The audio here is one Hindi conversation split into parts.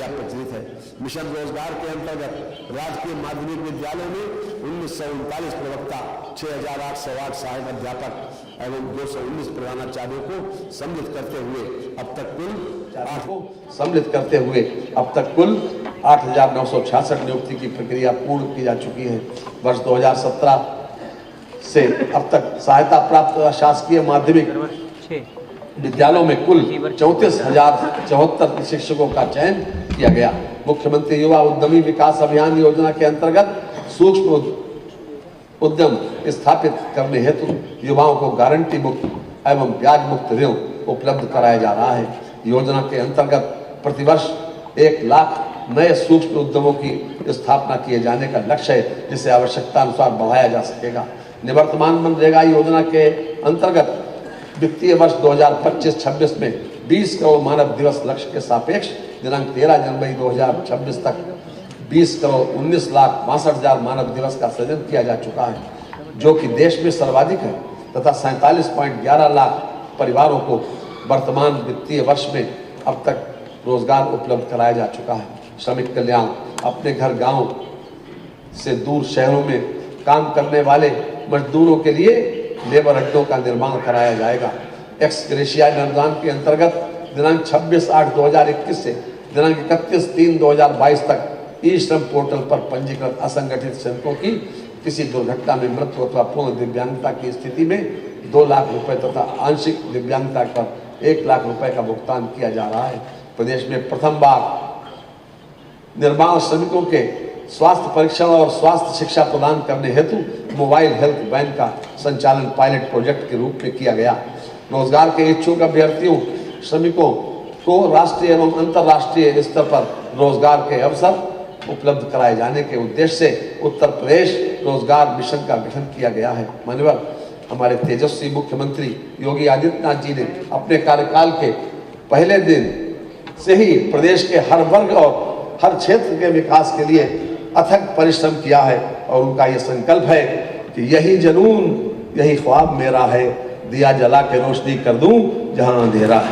जानकारी प्रचलित है। मिशन रोजगार के अंतर्गत राजकीय माध्यमिक विद्यालयों में 1939 प्रवक्ता, 6808 सहायक अध्यापक एवं 219 प्रधानाचार्यों को सम्मिलित करते हुए अब तक कुल 8,966 नियुक्ति की प्रक्रिया पूर्ण की जा चुकी है। वर्ष 2017 से अब तक सहायता प्राप्त शासकीय माध्यमिक विद्यालयों में कुल 34,074 शिक्षकों का चयन किया गया। मुख्यमंत्री युवा उद्यमी विकास अभियान योजना के अंतर्गत सूक्ष्म उद्यम स्थापित करने हेतु युवाओं को गारंटी मुक्त एवं ब्याज मुक्त ऋण उपलब्ध कराया जा रहा है। योजना के अंतर्गत प्रतिवर्ष 1 लाख नए सूक्ष्म उद्यमों की स्थापना किए जाने का लक्ष्य है, जिसे आवश्यकता अनुसार बढ़ाया जा सकेगा। निवर्तमान मनरेगा योजना के अंतर्गत वित्तीय वर्ष 2025-26 में 20 करोड़ मानव दिवस लक्ष्य के सापेक्ष दिनांक 13 जनवरी 2026 तक 20 करोड़ 19 लाख 62,000 मानव दिवस का सृजन किया जा चुका है, जो कि देश में सर्वाधिक है, तथा 47.11 लाख परिवारों को वर्तमान वित्तीय वर्ष में अब तक रोजगार उपलब्ध कराया जा चुका है। श्रमिक कल्याण अपने घर गांव से दूर शहरों में काम करने वाले मजदूरों के लिए लेबर अड्डों का निर्माण कराया जाएगा। एक्स ग्रेशिया अनुदान के अंतर्गत दिनांक 26/8/2021 से दिनांक 31/3/2022 तक ई श्रम पोर्टल पर पंजीकृत असंगठित श्रमिकों की किसी दुर्घटना में मृत्यु अथवा पूर्ण दिव्यांगता की स्थिति में 2 लाख रुपए तथा आंशिक दिव्यांगता पर 1 लाख रुपए का भुगतान किया जा रहा है। प्रदेश में प्रथम बार निर्माण श्रमिकों के स्वास्थ्य परीक्षण और स्वास्थ्य शिक्षा प्रदान करने हेतु मोबाइल हेल्थ वैन का संचालन पायलट प्रोजेक्ट के रूप में किया गया। रोजगार के इच्छुक अभ्यर्थियों श्रमिकों को राष्ट्रीय एवं अंतर्राष्ट्रीय स्तर पर रोजगार के अवसर उपलब्ध कराए जाने के उद्देश्य से उत्तर प्रदेश रोजगार मिशन का गठन किया गया है। माननीय हमारे तेजस्वी मुख्यमंत्री योगी आदित्यनाथ जी ने अपने कार्यकाल के पहले दिन से ही प्रदेश के हर वर्ग और हर क्षेत्र के विकास के लिए अथक परिश्रम किया है, और उनका ये संकल्प है कि यही जुनून यही ख्वाब मेरा है, दिया जला के रोशनी कर दूं जहां अंधेरा है।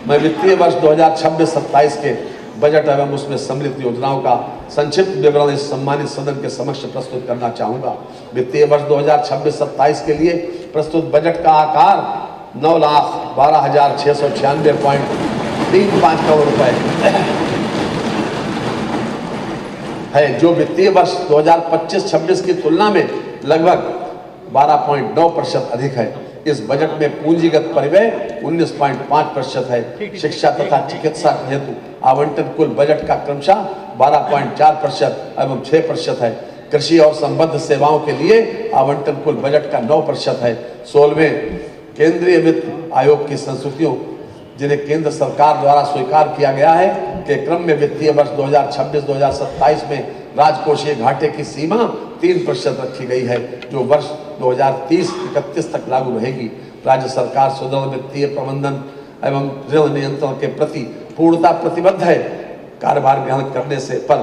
मैं वित्तीय वर्ष 2026-27 के बजट एवं उसमें सम्मिलित योजनाओं का संक्षिप्त विवरण इस सम्मानित सदन के समक्ष प्रस्तुत करना चाहूंगा। वित्तीय वर्ष 2026-27 के लिए प्रस्तुत बजट का आकार 9,12,696.35 करोड़ रुपए है, जो वित्तीय वर्ष 2025-26 की तुलना में लगभग 12.9% अधिक है। इस बजट में पूंजीगत परिव्यय 19.5% है। शिक्षा तथा चिकित्सा हेतु आवंटन कुल बजट का क्रमशः 12.4% एवं 6% है। कृषि और संबद्ध सेवाओं के लिए आवंटन कुल बजट का 9% है। 16वें केंद्रीय वित्त आयोग की संस्तुतियों, जिन्हें केंद्र सरकार द्वारा स्वीकार किया गया है, के क्रम में वित्तीय वर्ष 2026-2027 में राजकोषीय घाटे की सीमा 3% रखी गई है, जो वर्ष 2030-31 तक लागू रहेगी। राज्य सरकार सुदृढ़ वित्तीय प्रबंधन एवं ऋण नियंत्रण के प्रति पूर्णता प्रतिबद्ध है। कार्यभार ग्रहण करने से पर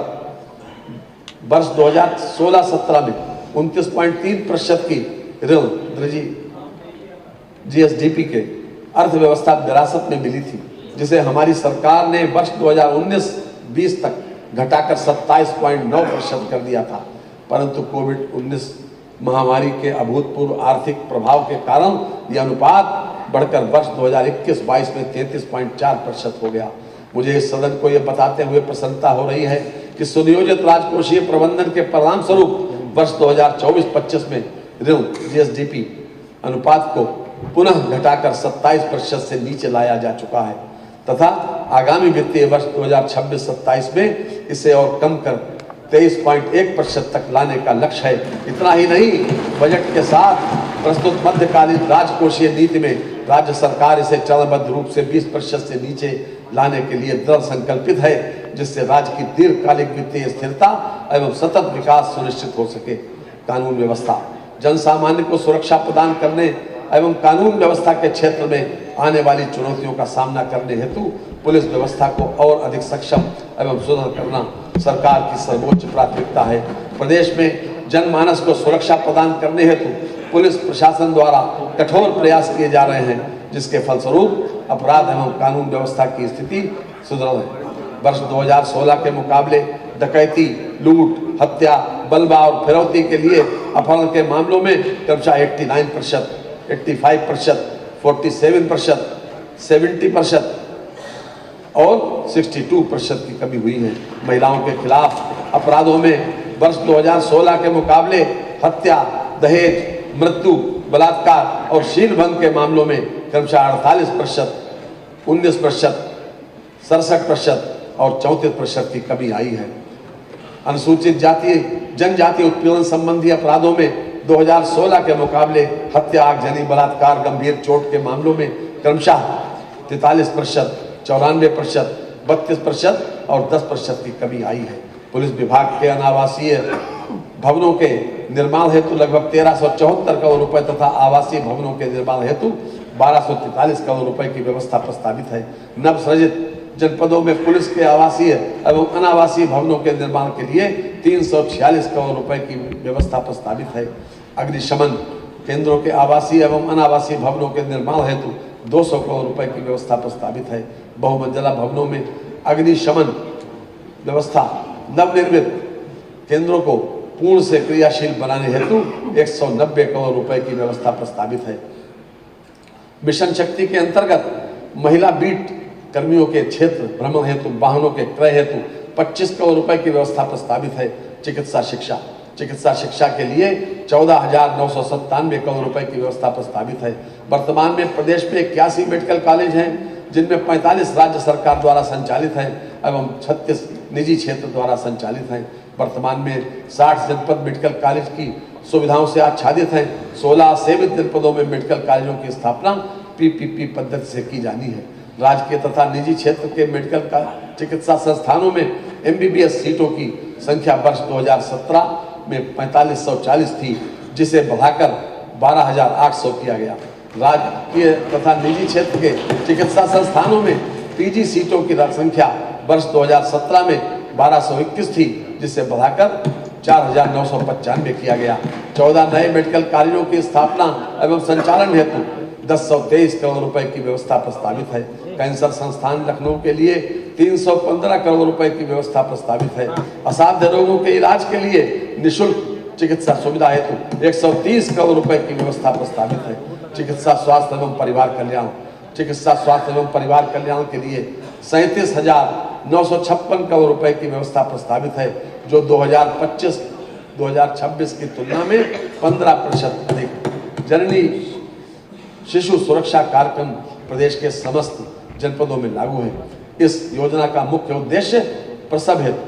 वर्ष 2016-17 में 29.3% की ऋण GSDP के अर्थव्यवस्था विरासत में मिली थी, जिसे हमारी सरकार ने वर्ष 2019-20 तक घटाकर 27.9% कर दिया था। परंतु कोविड-19 महामारी के अभूतपूर्व आर्थिक प्रभाव के कारण यह अनुपात बढ़कर वर्ष 2021-22 में 33.4% हो गया। मुझे इस सदन को यह बताते हुए प्रसन्नता हो रही है कि सुनियोजित राजकोषीय प्रबंधन के परिणाम स्वरूप वर्ष 2024-25 में ऋण GSDP अनुपात को पुनः घटाकर 27% से नीचे लाया जा चुका है, तथा आगामी वित्तीय वर्ष 2026-27 में इसे और कम कर 23.1% तक लाने का लक्ष्य है। इतना ही नहीं, बजट के साथ प्रस्तुत मध्यकालीन राजकोषीय नीति में राज्य सरकार इसे चरणबद्ध रूप से 20% से नीचे लाने के लिए दृढ़ संकल्पित है, जिससे राज्य की दीर्घकालिक वित्तीय स्थिरता एवं सतत विकास सुनिश्चित हो सके। कानून व्यवस्था जन सामान्य को सुरक्षा प्रदान करने एवं कानून व्यवस्था के क्षेत्र में आने वाली चुनौतियों का सामना करने हेतु पुलिस व्यवस्था को और अधिक सक्षम एवं सुदृढ़ करना सरकार की सर्वोच्च प्राथमिकता है। प्रदेश में जनमानस को सुरक्षा प्रदान करने हेतु पुलिस प्रशासन द्वारा कठोर प्रयास किए जा रहे हैं, जिसके फलस्वरूप अपराध एवं कानून व्यवस्था की स्थिति सुदृढ़ है। वर्ष 2016 के मुकाबले डकैती, लूट, हत्या, बलवा और फिरौती के लिए अपहरण के मामलों में क्रमशः 89%, 85%, 47%, 70% और 62% की कमी हुई है। महिलाओं के खिलाफ अपराधों में वर्ष 2016 के मुकाबले हत्या, दहेज, मृत्यु, बलात्कार और शीलभंग के मामलों में क्रमशः 48%, 19%, 67% और 34% की कमी आई है। अनुसूचित जाति जनजाति उत्पीड़न संबंधी अपराधों में 2016 के मुकाबले हत्या, आगजनी, बलात्कार, गंभीर चोट के मामलों में क्रमशः 43%, 94%, 32% और 10% की कमी आई है। पुलिस विभाग के अनावासीय भवनों के निर्माण हेतु लगभग 1374 करोड़ रुपए तथा आवासीय भवनों के निर्माण हेतु 1243 करोड़ रुपए की व्यवस्था प्रस्तावित है। नवसृजित जनपदों में पुलिस के आवासीय एवं अनावासीय भवनों के निर्माण के लिए 346 करोड़ रुपए की व्यवस्था प्रस्तावित है। अग्निशमन केंद्रों के आवासीय एवं अनावासीय भवनों के निर्माण हेतु 200 करोड़ रुपए की व्यवस्था प्रस्तावित है। बहुमंजिला भवनों में अग्निशमन व्यवस्था नवनिर्मित केंद्रों को पूर्ण से क्रियाशील बनाने हेतु 190 करोड़ रुपए की व्यवस्था प्रस्तावित है। मिशन शक्ति के अंतर्गत महिला बीट कर्मियों के क्षेत्र भ्रमण हेतु वाहनों के क्रय हेतु 25 करोड़ रुपए की व्यवस्था प्रस्तावित है। चिकित्सा शिक्षा के लिए 14,997 करोड़ रुपए की व्यवस्था प्रस्तावित है। वर्तमान में प्रदेश में 81 मेडिकल कॉलेज हैं, जिनमें 45 राज्य सरकार द्वारा संचालित हैं एवं 36 निजी क्षेत्र द्वारा संचालित हैं। वर्तमान में 60 जनपद मेडिकल कॉलेज की सुविधाओं से आच्छादित हैं। 16 सेवित जनपदों में मेडिकल कॉलेजों की स्थापना PPP पद्धति से की जानी है। राजकीय तथा निजी क्षेत्र के मेडिकल चिकित्सा संस्थानों में MBBS सीटों की संख्या वर्ष 2017 में 4540 थी, जिसे बढ़ाकर 12,800 किया गया। राजकीय तथा निजी क्षेत्र के चिकित्सा संस्थानों में PG सीटों की संख्या वर्ष 2017 में 1221 थी, जिसे बढ़ाकर 4,995 किया गया। 14 नए मेडिकल कॉलेजों की स्थापना एवं संचालन हेतु 1023 करोड़ रुपए की व्यवस्था प्रस्तावित है। कैंसर संस्थान लखनऊ के लिए 315 करोड़ रुपए की व्यवस्था प्रस्तावित है। असाध्य रोगों के इलाज के लिए निःशुल्क चिकित्सा सुविधा हेतु 130 करोड़ रुपए की व्यवस्था प्रस्तावित है। चिकित्सा स्वास्थ्य एवं परिवार कल्याण के लिए 37,956 करोड़ रुपए की व्यवस्था प्रस्तावित है, जो 2025-2026 की तुलना में 15% अधिक। जननी शिशु सुरक्षा कार्यक्रम प्रदेश के समस्त जनपदों में लागू है। इस योजना का मुख्य उद्देश्य प्रसव हेतु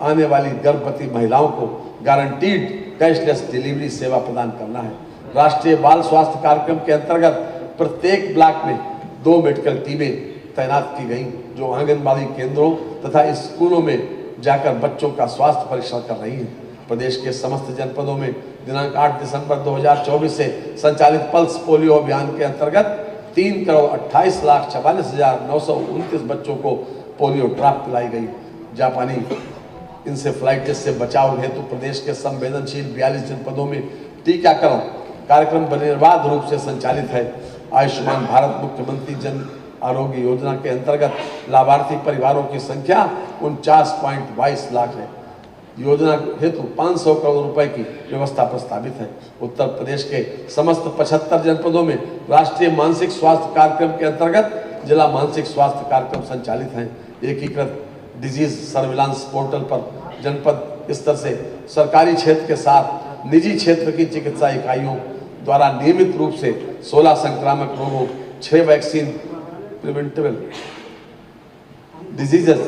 आने वाली गर्भवती महिलाओं को गारंटीड कैशलेस डिलीवरी सेवा प्रदान करना है। राष्ट्रीय बाल स्वास्थ्य कार्यक्रम के अंतर्गत प्रत्येक ब्लॉक में 2 मेडिकल टीमें तैनात की गई, जो आंगनबाड़ी केंद्रों तथा स्कूलों में जाकर बच्चों का स्वास्थ्य परीक्षण कर रही हैं। प्रदेश के समस्त जनपदों में दिनांक 8 दिसंबर 2024 से संचालित पल्स पोलियो अभियान के अंतर्गत 3,28,44,929 बच्चों को पोलियो ड्रॉप पिलाई गई। जापानी इंसेफ्लाइटिस से बचाव हेतु प्रदेश के संवेदनशील 42 जनपदों में टीकाकरण कार्यक्रम निर्बाध रूप से संचालित है। आयुष्मान भारत मुख्यमंत्री जन आरोग्य योजना के अंतर्गत लाभार्थी परिवारों की संख्या 49.22 लाख है। योजना हेतु 500 करोड़ रुपए की व्यवस्था प्रस्तावित है। उत्तर प्रदेश के समस्त 75 जनपदों में राष्ट्रीय मानसिक स्वास्थ्य कार्यक्रम के अंतर्गत जिला मानसिक स्वास्थ्य कार्यक्रम संचालित हैं। एकीकृत डिजीज सर्विलांस पोर्टल पर जनपद स्तर से सरकारी क्षेत्र के साथ निजी क्षेत्र की चिकित्सा इकाइयों द्वारा नियमित रूप से 16 संक्रामक रोगों, 6 वैक्सीन प्रिवेंटेबल डिजीजेस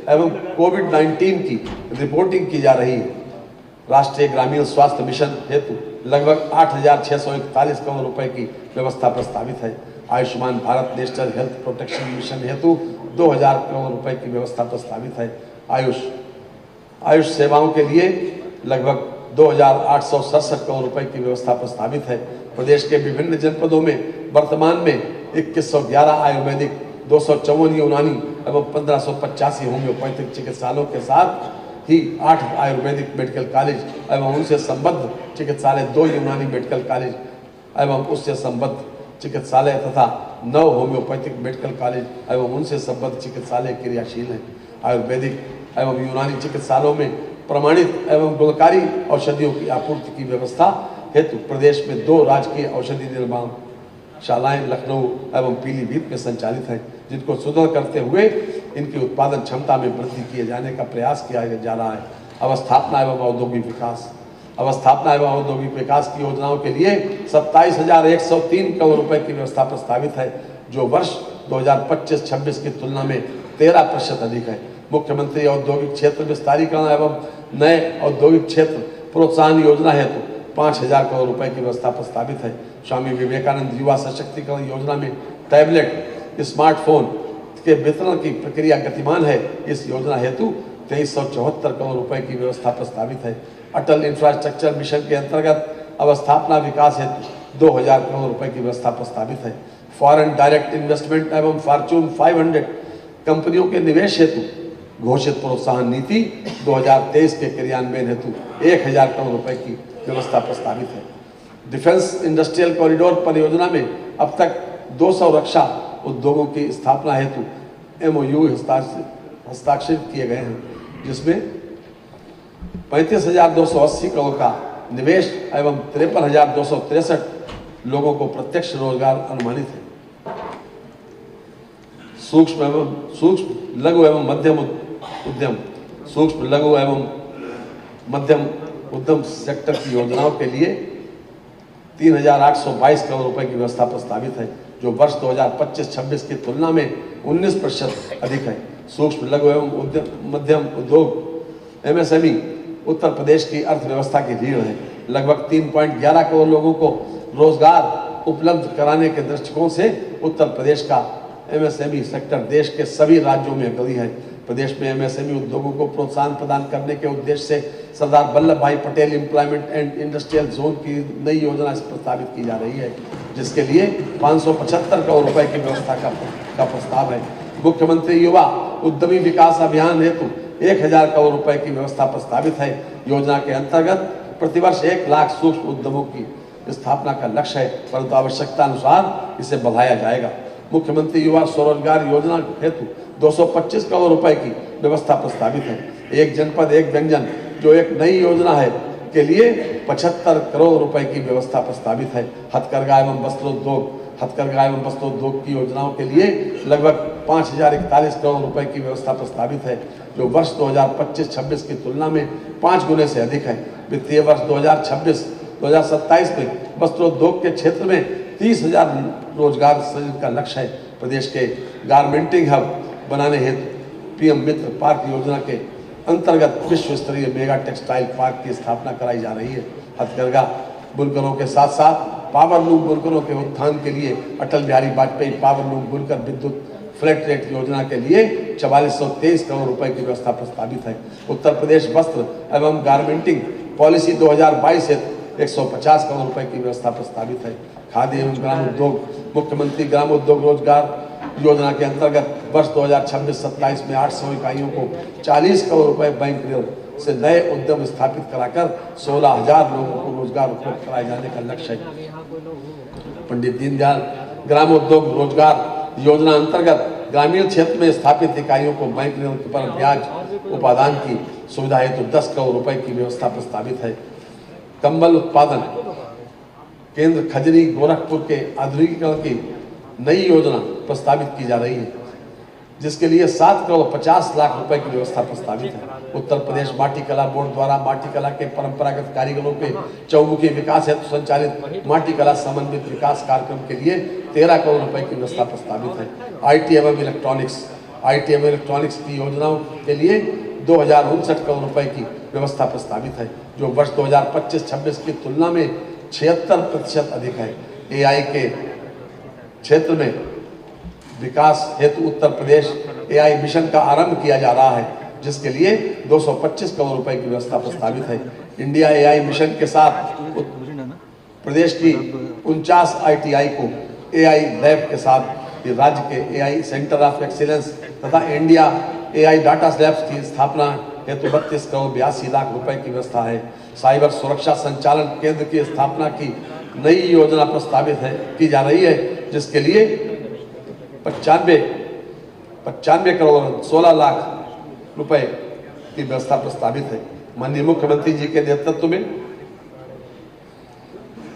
एवं कोविड-19 की रिपोर्टिंग की जा रही है। राष्ट्रीय ग्रामीण स्वास्थ्य मिशन हेतु लगभग 8,641 करोड़ रुपए की व्यवस्था प्रस्तावित है। Ayushman Bharat national health protection mission हेतु 2,000 करोड़ रुपए की व्यवस्था प्रस्तावित है। आयुष सेवाओं के लिए लगभग 2,867 करोड़ रुपए की व्यवस्था प्रस्तावित है। प्रदेश के विभिन्न जनपदों में वर्तमान में 2111 आयुर्वेदिक, 254 यूनानी एवं 1585 होम्योपैथिक चिकित्सालयों के साथ ही 8 आयुर्वेदिक मेडिकल कॉलेज एवं उनसे संबद्ध चिकित्सालय, 2 यूनानी मेडिकल कॉलेज एवं उससे संबद्ध चिकित्सालय तथा 9 होम्योपैथिक मेडिकल कॉलेज एवं उनसे संबद्ध चिकित्सालय क्रियाशील हैं। आयुर्वेदिक एवं यूनानी चिकित्सालयों में प्रमाणित एवं गुणकारी औषधियों की आपूर्ति की व्यवस्था हेतु प्रदेश में 2 राजकीय औषधि निर्माण शालाएं लखनऊ एवं पीलीभीत में संचालित हैं, जिनको सुदृढ़ करते हुए इनकी उत्पादन क्षमता में वृद्धि किए जाने का प्रयास किया जा रहा है। अवस्थापना एवं औद्योगिक विकास, अवस्थापना एवं औद्योगिक विकास की योजनाओं के लिए 27,103 करोड़ रुपए की व्यवस्था प्रस्तावित है, जो वर्ष 2025-26 की तुलना में 13% अधिक है। मुख्यमंत्री औद्योगिक क्षेत्र विस्तारीकरण एवं नए औद्योगिक क्षेत्र प्रोत्साहन योजना हेतु 5,000 करोड़ रुपए की व्यवस्था प्रस्तावित है। स्वामी विवेकानंद युवा सशक्तिकरण योजना में टैबलेट, स्मार्टफोन के वितरण की प्रक्रिया गतिमान है। इस योजना हेतु 2374 करोड़ रुपए की व्यवस्था प्रस्तावित है। अटल इंफ्रास्ट्रक्चर मिशन के अंतर्गत अवस्थापना विकास हेतु 2000 करोड़ रुपए की व्यवस्था प्रस्तावित है। फॉरेन डायरेक्ट इन्वेस्टमेंट एवं फॉर्च्यून 500 कंपनियों के निवेश हेतु घोषित प्रोत्साहन नीति 2023 के क्रियान्वयन हेतु 1000 करोड़ रुपए की व्यवस्था प्रस्तावित है। डिफेंस इंडस्ट्रियल कॉरिडोर परियोजना में अब तक 200 रक्षा उद्योगों की स्थापना हेतु MOU हस्ताक्षरित किए गए हैं, जिसमें 35,280 करोड़ का निवेश एवं 53,263 लोगों को प्रत्यक्ष रोजगार अनुमानित है। सूक्ष्म लघु एवं मध्यम उद्यम, सूक्ष्म लघु एवं मध्यम उद्यम सेक्टर की योजनाओं के लिए 3,822 करोड़ रुपए की व्यवस्था प्रस्तावित है, जो वर्ष 2025-26 की तुलना में 19% अधिक है। सूक्ष्म लघु एवं मध्यम उद्योग MSME उत्तर प्रदेश की अर्थव्यवस्था की रीढ़ है। लगभग 3.11 करोड़ लोगों को रोजगार उपलब्ध कराने के दृष्टिकोण से उत्तर प्रदेश का MSME सेक्टर देश के सभी राज्यों में अग्रणी है। प्रदेश में MSME उद्योगों को प्रोत्साहन प्रदान करने के उद्देश्य से सरदार वल्लभ भाई Patel employment and industrial zone की नई योजना प्रस्तावित की जा रही है, जिसके लिए 575 करोड़ रुपए की व्यवस्था का प्रस्ताव है। मुख्यमंत्री युवा उद्यमी विकास अभियान हेतु 1000 करोड़ रुपए की व्यवस्था प्रस्तावित है। योजना के अंतर्गत प्रतिवर्ष 1 लाख सूक्ष्म उद्यमों की स्थापना का लक्ष्य है, परंतु आवश्यकता अनुसार इसे बढ़ाया जाएगा। मुख्यमंत्री युवा स्वरोजगार योजना हेतु 225 करोड़ रुपए की व्यवस्था प्रस्तावित है। एक जनपद एक व्यंजन, जो एक नई योजना है, के लिए 75 करोड़ रुपए की व्यवस्था प्रस्तावित है। हथकरघा एवं वस्त्रोद्योग की योजनाओं के लिए लगभग 5,041 करोड़ रुपए की व्यवस्था प्रस्तावित है, जो वर्ष 2025-26 की तुलना में 5 गुने से अधिक है। वित्तीय वर्ष 2026-2027 में वस्त्रोद्योग के क्षेत्र में 30,000 रोजगार सृजन का लक्ष्य है। प्रदेश के गारमेंटिंग हब बनाने हेतु PM मित्र पार्क योजना के अंतर्गत विश्व स्तरीय मेगा टेक्सटाइल पार्क की स्थापना कराई जा रही है। हथकरघा बुनकरों के साथ साथ पावरलूम बुनकरों के उत्थान के लिए अटल बिहारी वाजपेयी पावरलूम बुनकर विद्युत फ्लैट रेट योजना के लिए 4423 करोड़ रुपए की व्यवस्था प्रस्तावित है। उत्तर प्रदेश वस्त्र एवं गारमेंटिंग पॉलिसी 2022 हेतु 150 करोड़ रुपए की व्यवस्था प्रस्तावित है। खादी एवं ग्राम उद्योग, मुख्यमंत्री ग्राम उद्योग रोजगार योजना के अंतर्गत वर्ष 2026-27 में 800 इकाइयों को 40 करोड़ रुपए बैंक ऋण से नए उद्यम स्थापित कराकर 16,000 लोगों को रोजगार उपलब्ध कराए जाने का लक्ष्य है। पंडित दीनदयाल ग्राम उद्योग रोजगार योजना अंतर्गत ग्रामीण क्षेत्र में स्थापित इकाइयों को बैंक ऋण पर ब्याज उपादान की सुविधा हेतु 10 करोड़ रुपए की व्यवस्था प्रस्तावित है। कंबल उत्पादन केंद्र खजरी गोरखपुर के आधुनिकीकरण की नई योजना प्रस्तावित की जा रही है, जिसके लिए 7 करोड़ 50 लाख रुपए की व्यवस्था प्रस्तावित है। उत्तर प्रदेश माटी कला बोर्ड द्वारा माटी कला के परंपरागत कारीगरों के चौमुखी विकास हेतु संचालित माटी कला समन्वित विकास कार्यक्रम के लिए 13 करोड़ रुपए की व्यवस्था प्रस्तावित है। IT एवं इलेक्ट्रॉनिक्स की योजनाओं के लिए 2059 करोड़ रुपए की व्यवस्था प्रस्तावित है, जो वर्ष 2025-26 की तुलना में 76% अधिक है। AI के क्षेत्र में विकास हेतु उत्तर प्रदेश AI मिशन का आरंभ किया जा रहा है, जिसके लिए 225 करोड़ रुपए की व्यवस्था प्रस्तावित है। इंडिया AI मिशन के साथ प्रदेश की 49 ITI को AI लैब के साथ राज्य के AI सेंटर ऑफ एक्सीलेंस तथा इंडिया AI डाटा लैब्स की स्थापना हेतु 32 करोड़ 82 लाख रुपए की व्यवस्था है। साइबर सुरक्षा संचालन केंद्र की स्थापना की नई योजना प्रस्तावित है की जा रही है, जिसके लिए 95 करोड़ 16 लाख रुपए की व्यवस्था प्रस्तावित है। माननीय मुख्यमंत्री जी के नेतृत्व में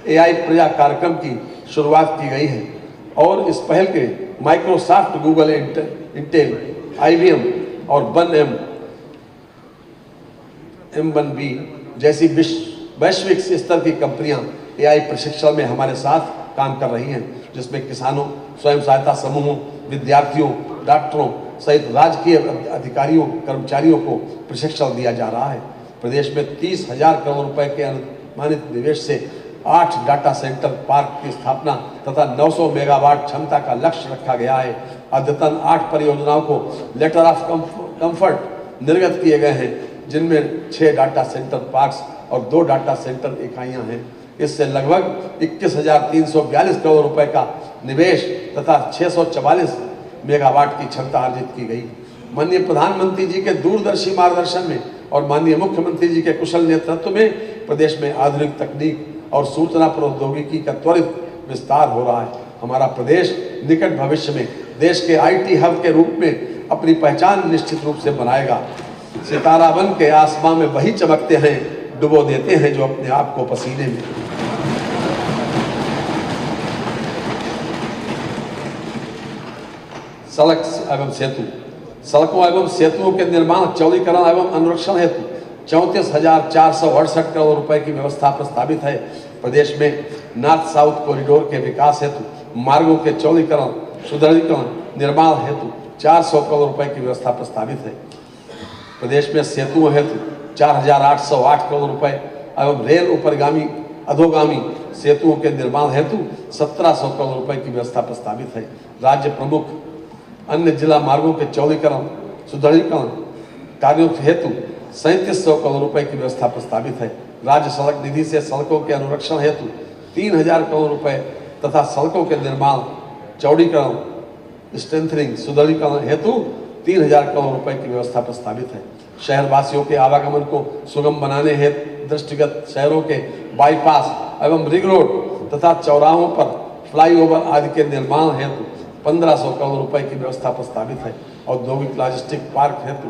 AI प्रजा कार्यक्रम की शुरुआत की गई है और इस पहल के माइक्रोसॉफ्ट, गूगल, इंटेल, IBM और 1M1B जैसी वैश्विक स्तर की कंपनियां AI प्रशिक्षण में हमारे साथ काम कर रही हैं, जिसमें किसानों, स्वयं सहायता समूहों, विद्यार्थियों, डॉक्टरों सहित राजकीय अधिकारियों, कर्मचारियों को प्रशिक्षण दिया जा रहा है। प्रदेश में 30,000 करोड़ रुपए के अनुमानित निवेश से 8 डाटा सेंटर पार्क की स्थापना तथा 900 मेगावाट क्षमता का लक्ष्य रखा गया है। अद्यतन 8 परियोजनाओं को लेटर ऑफ कंफर्ट निर्गत किए गए हैं, जिनमें 6 डाटा सेंटर पार्क्स और 2 डाटा सेंटर इकाइयां हैं। इससे लगभग 21,342 करोड़ रुपए का निवेश तथा 644 मेगावाट की क्षमता अर्जित की गई। माननीय प्रधानमंत्री जी के दूरदर्शी मार्गदर्शन में और माननीय मुख्यमंत्री जी के कुशल नेतृत्व में प्रदेश में आधुनिक तकनीक और सूचना प्रौद्योगिकी का त्वरित विस्तार हो रहा है। हमारा प्रदेश निकट भविष्य में देश के IT हब के रूप में अपनी पहचान निश्चित रूप से बनाएगा। सितारा बन के आसमां में वही चमकते हैं, डुबो देते हैं जो अपने आप को पसीने में। सड़क एवं सेतु, सड़कों एवं सेतुओं के निर्माण, चौड़ीकरण एवं अनुरक्षण हेतु 34,468 करोड़ रुपए की व्यवस्था प्रस्तावित है। प्रदेश में नॉर्थ साउथ कॉरिडोर के विकास हेतु मार्गों के चौड़ीकरण, सुदृढ़ीकरण, निर्माण हेतु 400 करोड़ रुपए की व्यवस्था प्रस्तावित है। प्रदेश में सेतुओं हेतु 4,808 करोड़ रुपए एवं रेल उपरिगामी अधोगामी सेतुओं के निर्माण हेतु 1,700 करोड़ रुपए की व्यवस्था प्रस्तावित है। राज्य प्रमुख अन्य जिला मार्गों के चौड़ीकरण, सुदृढ़ीकरण कार्यों हेतु 3,700 करोड़ रुपए की व्यवस्था प्रस्तावित है। राज्य सड़क निधि से सड़कों के अनुरक्षण हेतु 3,000 करोड़ रुपए तथा सड़कों के निर्माण, चौड़ीकरण, स्ट्रेंथनिंग, सुदृढ़ीकरण हेतु 3,000 करोड़ रुपए की व्यवस्था प्रस्तावित है। शहरवासियों के आवागमन को सुगम बनाने हेतु दृष्टिगत शहरों के बाईपास एवं रिंग रोड तथा चौराहों पर फ्लाईओवर आदि के निर्माण हेतु 1,500 करोड़ रुपए की व्यवस्था प्रस्तावित है। औद्योगिक लॉजिस्टिक पार्क हेतु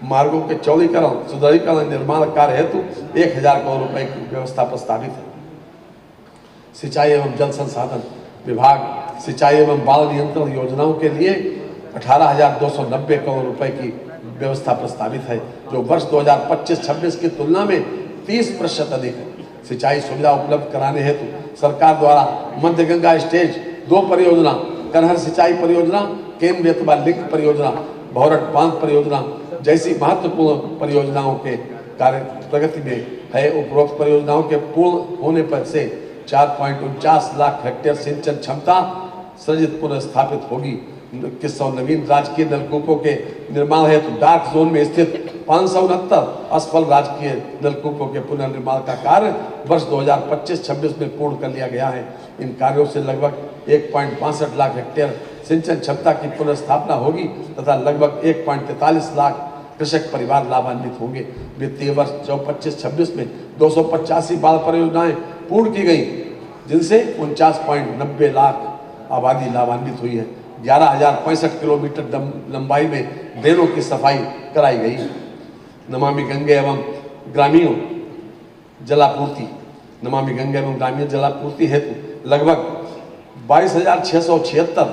मार्गों के चौड़ीकरण, सुदृढ़ीकरण, निर्माण कार्य हेतु 1,000 करोड़ रुपए की व्यवस्था प्रस्तावित है। सिंचाई एवं जल संसाधन विभाग सिंचाई एवं बाढ़ नियंत्रण योजनाओं के लिए 18,290 करोड़ रुपए की व्यवस्था प्रस्तावित है, जो वर्ष 2025-26 की तुलना में 30% अधिक है। सिंचाई सुविधा उपलब्ध कराने हेतु सरकार द्वारा मध्य गंगा स्टेज 2 परियोजना, कनहर सिंचाई परियोजना, केन बेतवा लिंक परियोजना, भौरट बांध परियोजना जैसी महत्वपूर्ण परियोजनाओं के कार्य प्रगति में है। उपरोक्त परियोजनाओं के पूर्ण होने पर से 4.49 लाख हेक्टेयर सिंचन क्षमता सृजित पुनर्स्थापित होगी। 2100 नवीन राजकीय नलकूपों के निर्माण हेतु डार्क जोन में स्थित 569 असफल राजकीय नलकूपों के पुनर्निर्माण का कार्य वर्ष 2025-26 में पूर्ण कर लिया गया है। इन कार्यों से लगभग 1.62 लाख हेक्टेयर सिंचन क्षमता की पुनर्स्थापना होगी तथा लगभग 1.43 लाख कृषक परिवार लाभान्वित होंगे। वित्तीय वर्ष 24-26 में 285 बाढ़ परियोजनाएं पूर्ण की गई, जिनसे 49.90 लाख आबादी लाभान्वित हुई है। 11,065 किलोमीटर लंबाई में ड्रेनों की सफाई कराई गई। नमामि गंगे एवं ग्रामीण जलापूर्ति, नमामि गंगे एवं ग्रामीण जलापूर्ति हेतु लगभग 22,676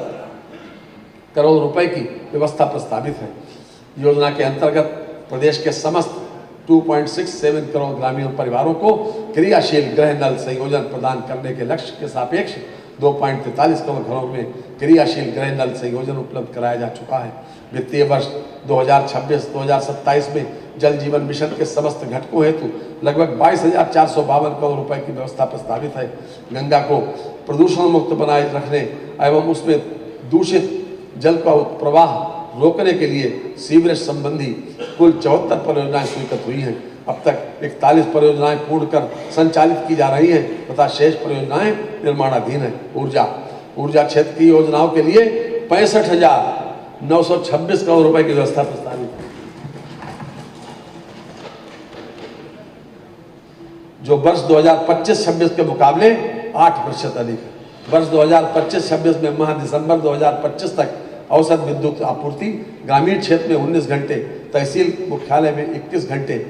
करोड़ रुपए की व्यवस्था प्रस्तावित है। योजना के अंतर्गत प्रदेश के समस्त 2.67 करोड़ ग्रामीण परिवारों को क्रियाशील गृह नल संयोजन प्रदान करने के लक्ष्य के सापेक्ष 2.43 करोड़ घरों में क्रियाशील गृह नल संयोजन उपलब्ध कराया जा चुका है। वित्तीय वर्ष 2026-2027 में जल जीवन मिशन के समस्त घटकों हेतु लगभग 22,452 करोड़ रुपए की व्यवस्था प्रस्तावित है। गंगा को प्रदूषण मुक्त बनाए रखने एवं उसमें दूषित जल का प्रवाह रोकने के लिए सीवरेज संबंधी कुल 74 परियोजनाएं स्वीकृत हुई हैं। अब तक 41 परियोजनाएं पूर्ण कर संचालित की जा रही हैं तथा शेष परियोजनाएं निर्माणाधीन हैं। ऊर्जा क्षेत्र की योजनाओं के लिए 65,926 करोड़ रुपए की व्यवस्था प्रस्तावित है। जो वर्ष 2025-26 के मुकाबले 8% अधिक है। वर्ष 2025-26 में माह दिसंबर 2025 तक औसत विद्युत आपूर्ति ग्रामीण क्षेत्र में 19 घंटे, तहसील मुख्यालय में 21 घंटे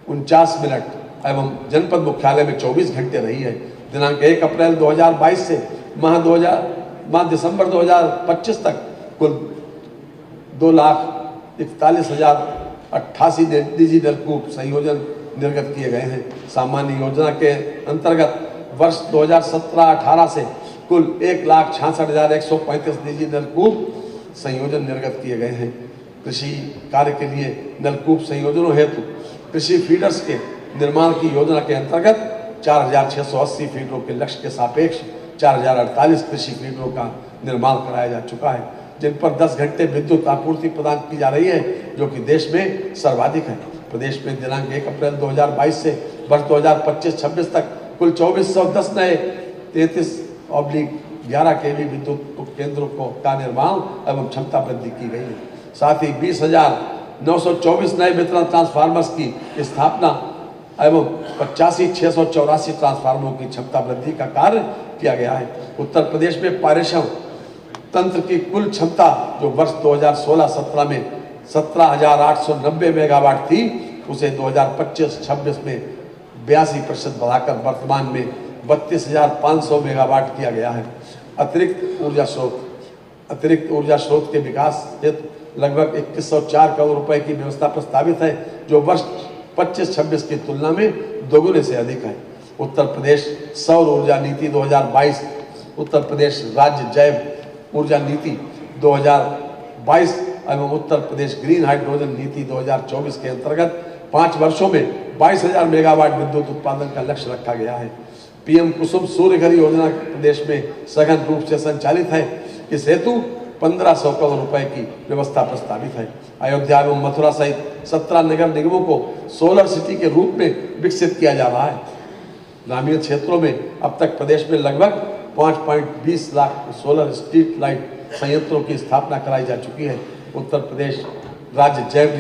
49 मिनट एवं जनपद मुख्यालय में 24 घंटे रही है। दिनांक 1 अप्रैल 2022 से माह दिसंबर 2025 तक कुल 2,41,088 निजी नलकूप संयोजन निर्गत किए गए हैं। सामान्य योजना के अंतर्गत वर्ष 2017-18 से कुल 1,66,135 निजी नलकूप संयोजन निर्गत किए गए हैं। कृषि कार्य के लिए नलकूप संयोजनों हेतु कृषि फीडर्स के निर्माण की योजना के अंतर्गत 4,680 फीडरों के लक्ष्य के सापेक्ष 4,048 कृषि फीडरों का निर्माण कराया जा चुका है, जिन पर 10 घंटे विद्युत आपूर्ति प्रदान की जा रही है, जो कि देश में सर्वाधिक है। प्रदेश में दिनांक 1 अप्रैल 2022 से वर्ष 2025-26 तक कुल 2,410 नए 33/11 kV विद्युत केंद्रों का निर्माण एवं क्षमता वृद्धि की गई है। साथ ही 20,924 नए वितरण ट्रांसफार्मर्स की स्थापना एवं 85,684 ट्रांसफार्मरों की क्षमता वृद्धि का कार्य किया गया है। उत्तर प्रदेश में पारेषण तंत्र की कुल क्षमता जो वर्ष 2016-17 में 17,890 मेगावाट थी, उसे 2025-26 में 82% बढ़ाकर वर्तमान में 32,500 मेगावाट किया गया है। अतिरिक्त ऊर्जा स्रोत के विकास हेतु लगभग 2104 करोड़ रुपए की व्यवस्था प्रस्तावित है, जो वर्ष 25-26 की तुलना में दोगुने से अधिक है। उत्तर प्रदेश सौर ऊर्जा नीति 2022, उत्तर प्रदेश राज्य जैव ऊर्जा नीति 2022 एवं उत्तर प्रदेश ग्रीन हाइड्रोजन नीति 2024 के अंतर्गत 5 वर्षों में 22,000 मेगावाट विद्युत उत्पादन का लक्ष्य रखा गया है। पीएम कुसुम सूर्य घर योजना प्रदेश में सघन रूप से संचालित है। इस हेतु 1,500 करोड़ रुपए की व्यवस्था प्रस्तावित है। अयोध्या एवं मथुरा सहित 17 नगर निगमों को सोलर सिटी के रूप में विकसित किया जा रहा है। ग्रामीण क्षेत्रों में अब तक प्रदेश में लगभग 5.20 लाख सोलर स्ट्रीट लाइट संयंत्रों की स्थापना कराई जा चुकी है। उत्तर प्रदेश राज्य जैव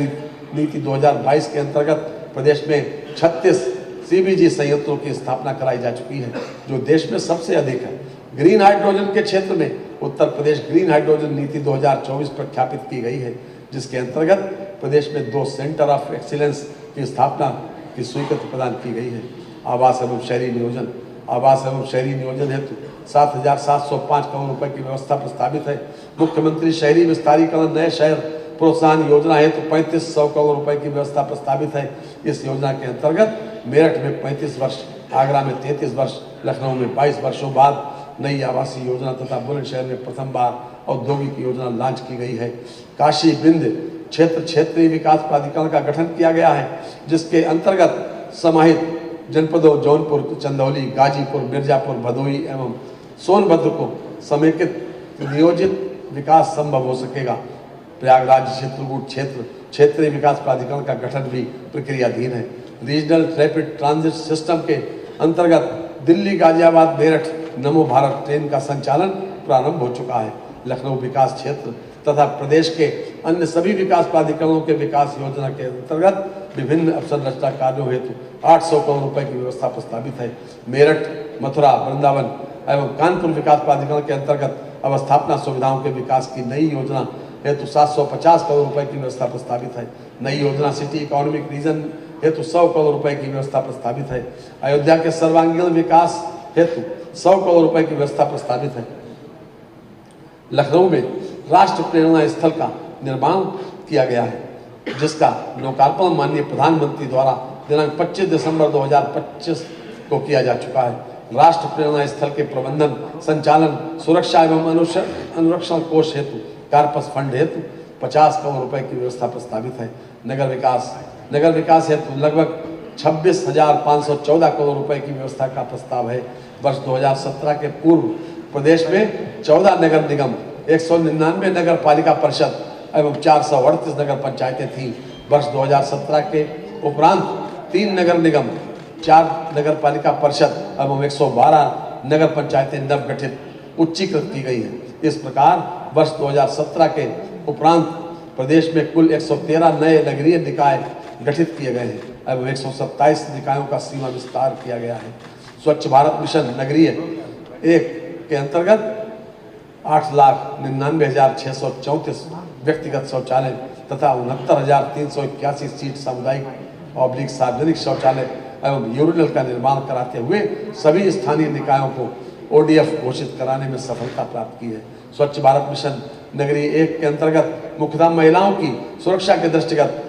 नीति 2022 के अंतर्गत प्रदेश में 36 सीबीजी संयंत्रों की स्थापना कराई जा चुकी है, जो देश में सबसे अधिक है। ग्रीन हाइड्रोजन के क्षेत्र में उत्तर प्रदेश ग्रीन हाइड्रोजन नीति 2024 प्रख्यापित की गई है, जिसके अंतर्गत प्रदेश में 2 सेंटर ऑफ एक्सीलेंस की स्थापना की स्वीकृति प्रदान की गई है। आवास एवं शहरी नियोजन हेतु 7,705 करोड़ रुपए की व्यवस्था प्रस्तावित है। मुख्यमंत्री शहरी विस्तारीकरण नए शहर प्रोत्साहन योजना हेतु 3,500 करोड़ रुपए की व्यवस्था प्रस्तावित है। इस योजना के अंतर्गत मेरठ में 35 वर्ष, आगरा में 33 वर्ष, लखनऊ में 22 वर्षों बाद नई आवासीय योजना तथा बुलंदशहर में प्रथम बार औद्योगिक योजना लॉन्च की गई है। काशी बिंद क्षेत्रीय विकास प्राधिकरण का गठन किया गया है, जिसके अंतर्गत समाहित जनपदों जौनपुर, चंदौली, गाजीपुर, मिर्जापुर, भदोही एवं सोनभद्र को समेकित नियोजित विकास संभव हो सकेगा। प्रयागराज चित्रकूट क्षेत्रीय विकास प्राधिकरण का गठन भी प्रक्रियाधीन है। रीजनल रैपिड ट्रांजिट सिस्टम के अंतर्गत दिल्ली, गाजियाबाद, मेरठ नमो भारत ट्रेन का संचालन प्रारंभ हो चुका है। लखनऊ विकास क्षेत्र तथा प्रदेश के अन्य सभी विकास प्राधिकरणों के विकास योजना के अंतर्गत विभिन्न अवसंरचना कार्यों हेतु 800 करोड़ रुपए की व्यवस्था प्रस्तावित है। मेरठ, मथुरा, वृंदावन एवं कानपुर विकास प्राधिकरण के अंतर्गत अवस्थापना सुविधाओं के विकास की नई योजना हेतु 750 करोड़ रुपए की व्यवस्था प्रस्तावित है। नई योजना सिटी इकोनॉमिक रीजन हेतु 100 करोड़ रुपए की व्यवस्था प्रस्तावित है। अयोध्या के सर्वांगीण विकास हेतु 100 करोड़ रुपए की व्यवस्था प्रस्तावित है। लखनऊ में राष्ट्र प्रेरणा स्थल का निर्माण किया गया है, जिसका लोकार्पण माननीय प्रधानमंत्री द्वारा दिनांक 25 दिसंबर 2025 को किया जा चुका है। राष्ट्र प्रेरणा स्थल के प्रबंधन, संचालन, सुरक्षा एवं अनुरक्षण कोष हेतु कार्पस फंड हेतु 50 करोड़ रुपए की व्यवस्था प्रस्तावित है। नगर विकास हेतु लगभग 26,514 करोड़ रुपए की व्यवस्था का प्रस्ताव है। वर्ष 2017 के पूर्व प्रदेश में 14 नगर निगम, 199 नगर पालिका परिषद एवं 438 नगर पंचायतें थीं। वर्ष 2017 के उपरांत 3 नगर निगम, 4 नगर पालिका परिषद एवं 112 नगर पंचायतें नवगठित उच्चीकृत की गई हैं। इस प्रकार वर्ष 2017 के उपरांत प्रदेश में कुल 113 नए नगरीय निकाय गठित किए गए हैं। एवं 127 निकायों का सीमा विस्तार किया गया है। स्वच्छ भारत मिशन नगरीय 1 के अंतर्गत 8,99,634 व्यक्तिगत शौचालय तथा 69,381 सीट सामुदायिक / सार्वजनिक शौचालय एवं यूरिनल का निर्माण कराते हुए सभी स्थानीय निकायों को ODF घोषित कराने में सफलता प्राप्त की है। स्वच्छ भारत मिशन नगरीय 1 के अंतर्गत मुख्यतः महिलाओं की सुरक्षा के दृष्टिगत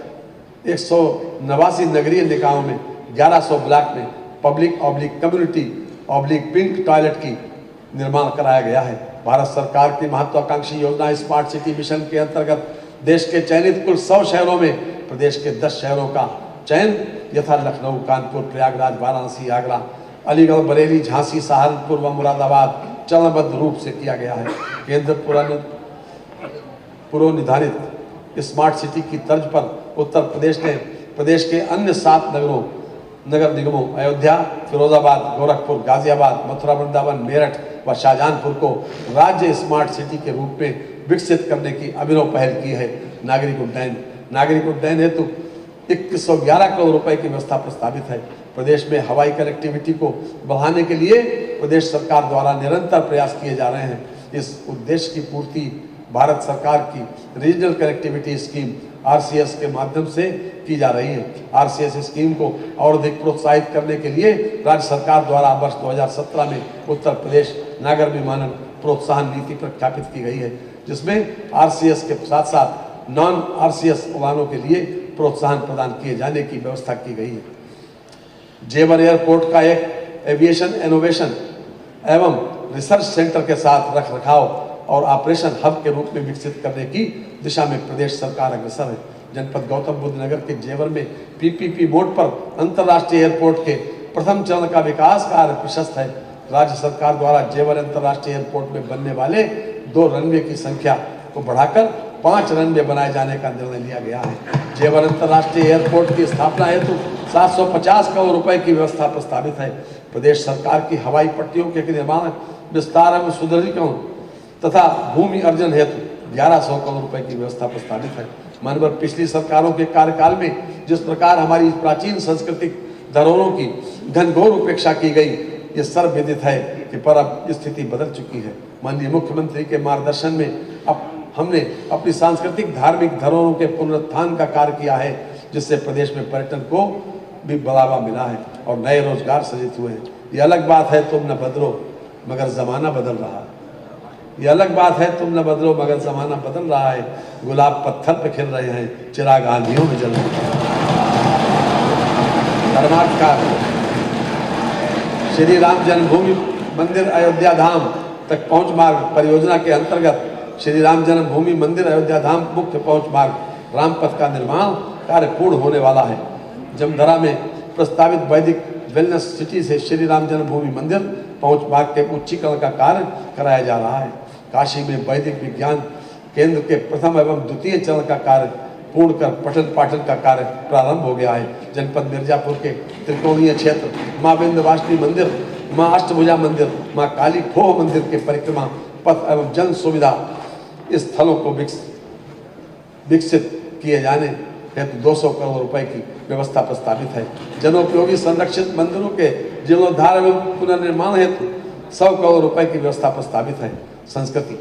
189 नगरीय निकायों में 1100 ब्लॉक में पब्लिक / कम्युनिटी / पिंक टॉयलेट की निर्माण कराया गया है। भारत सरकार की महत्वाकांक्षी योजना स्मार्ट सिटी मिशन के अंतर्गत देश के चयनित कुल 100 शहरों में प्रदेश के 10 शहरों का चयन यथा लखनऊ, कानपुर, प्रयागराज, वाराणसी, आगरा, अलीगढ़, बरेली, झांसी, सहारनपुर व मुरादाबाद चरणबद्ध रूप से किया गया है। केंद्र पूर्व निर्धारित स्मार्ट सिटी की तर्ज पर उत्तर प्रदेश ने प्रदेश के अन्य 7 नगर निगमों अयोध्या, फिरोजाबाद, गोरखपुर, गाजियाबाद, मथुरा, वृंदावन, मेरठ व शाहजहांपुर को राज्य स्मार्ट सिटी के रूप में विकसित करने की अभिनव पहल की है। नागरिक उड्डयन हेतु 2111 करोड़ रुपए की व्यवस्था प्रस्तावित है। प्रदेश में हवाई कनेक्टिविटी को बढ़ाने के लिए प्रदेश सरकार द्वारा निरंतर प्रयास किए जा रहे हैं। इस उद्देश्य की पूर्ति भारत सरकार की रीजनल कनेक्टिविटी स्कीम RCS के माध्यम से की जा रही है। RCS स्कीम को और अधिक प्रोत्साहित करने के लिए राज्य सरकार द्वारा वर्ष 2017 में उत्तर प्रदेश नागर विमानन प्रोत्साहन नीति प्रख्यापित की गई है, जिसमें RCS के साथ साथ नॉन RCS उड़ानों के लिए प्रोत्साहन प्रदान किए जाने की व्यवस्था की गई है। जेवर एयरपोर्ट का एक एविएशन इनोवेशन एवं रिसर्च सेंटर के साथ रखरखाव और ऑपरेशन हब के रूप में विकसित करने की दिशा में प्रदेश सरकार अग्रसर है। जनपद गौतम बुद्ध नगर के जेवर में PPP मोड पर अंतर्राष्ट्रीय एयरपोर्ट के प्रथम चरण का विकास कार्य प्रशस्त है। राज्य सरकार द्वारा जेवर अंतर्राष्ट्रीय एयरपोर्ट में बनने वाले 2 रनवे की संख्या को बढ़ाकर 5 रनवे बनाए जाने का निर्णय लिया गया है। जेवर अंतर्राष्ट्रीय एयरपोर्ट की स्थापना हेतु 750 करोड़ रुपए की व्यवस्था प्रस्तावित है। प्रदेश सरकार की हवाई पट्टियों के निर्माण, विस्तार एवं सुदृढ़ीकरण तथा भूमि अर्जन हेतु 1100 करोड़ रुपए की व्यवस्था प्रस्तावित है। मानवर पिछली सरकारों के कार्यकाल में जिस प्रकार हमारी प्राचीन सांस्कृतिक धरोहरों की घनघोर उपेक्षा की गई, ये सर्वविदित है कि पर अब स्थिति बदल चुकी है। माननीय मुख्यमंत्री के मार्गदर्शन में अब हमने अपनी सांस्कृतिक धार्मिक धरोहरों के पुनरुत्थान का कार्य किया है, जिससे प्रदेश में पर्यटन को भी बढ़ावा मिला है और नए रोजगार सृजित हुए हैं। ये अलग बात है तुम न बदलो मगर जमाना बदल रहा है। ये अलग बात है तुम न बदलो मगर जमाना बदल रहा है। गुलाब पत्थर पे खिल रहे हैं, चिराग आंधियों में जल रहे हैं। धर्माधिकार श्री राम जन्मभूमि मंदिर अयोध्या धाम तक पहुंच मार्ग परियोजना के अंतर्गत श्री राम जन्मभूमि मंदिर अयोध्या धाम मुख्य पहुंच मार्ग रामपथ का निर्माण कार्य पूर्ण होने वाला है। जमधरा में प्रस्तावित वैदिक वेलनेस सिटी से श्री राम जन्मभूमि मंदिर पहुंच मार्ग के उच्चीकरण का कार्य कराया जा रहा है। काशी में वैदिक विज्ञान केंद्र के प्रथम एवं द्वितीय चरण का कार्य पूर्ण कर पठन पाठन का कार्य प्रारंभ हो गया है। जनपद मिर्जापुर के त्रिकोणीय क्षेत्र माँ विंध्यवासिनी मंदिर, माँ अष्टभुजा मंदिर, माँ काली खोह मंदिर के परिक्रमा पथ एवं जन सुविधा स्थलों को विकसित किए जाने हेतु 200 करोड़ रुपए की व्यवस्था प्रस्तावित है। जनोपयोगी संरक्षित मंदिरों के जीर्णोद्धार एवं पुनर्निर्माण हेतु 100 करोड़ रुपए की व्यवस्था प्रस्तावित है। संस्कृति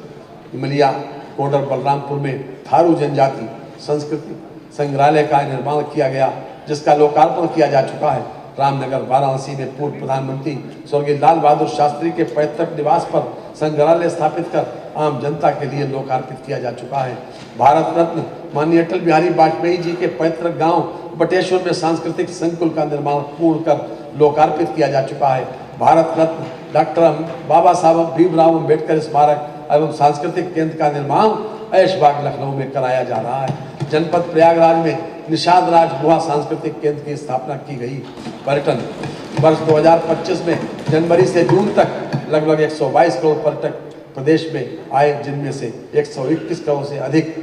इमलिया कोडर बलरामपुर में थारू जनजाति संस्कृति संग्रहालय का निर्माण किया गया, जिसका लोकार्पण किया जा चुका है। रामनगर वाराणसी में पूर्व प्रधानमंत्री स्वर्गीय लाल बहादुर शास्त्री के पैतृक निवास पर संग्रहालय स्थापित कर आम जनता के लिए लोकार्पित किया जा चुका है। भारत रत्न माननीय अटल बिहारी वाजपेयी जी के पैतृक गांव बटेश्वर में सांस्कृतिक संकुल का निर्माण पूर्ण कर लोकार्पित किया जा चुका है। भारत रत्न डॉक्टर बाबा साहब भीमराव अम्बेडकर स्मारक एवं सांस्कृतिक केंद्र का निर्माण ऐशबाग लखनऊ में कराया जा रहा है। जनपद प्रयागराज में निषाद राज गुहा सांस्कृतिक केंद्र की स्थापना की गई। पर्यटन वर्ष 2025 में जनवरी से जून तक लगभग 122 करोड़ पर्यटक प्रदेश में आए, जिनमें से 121 करोड़ से अधिक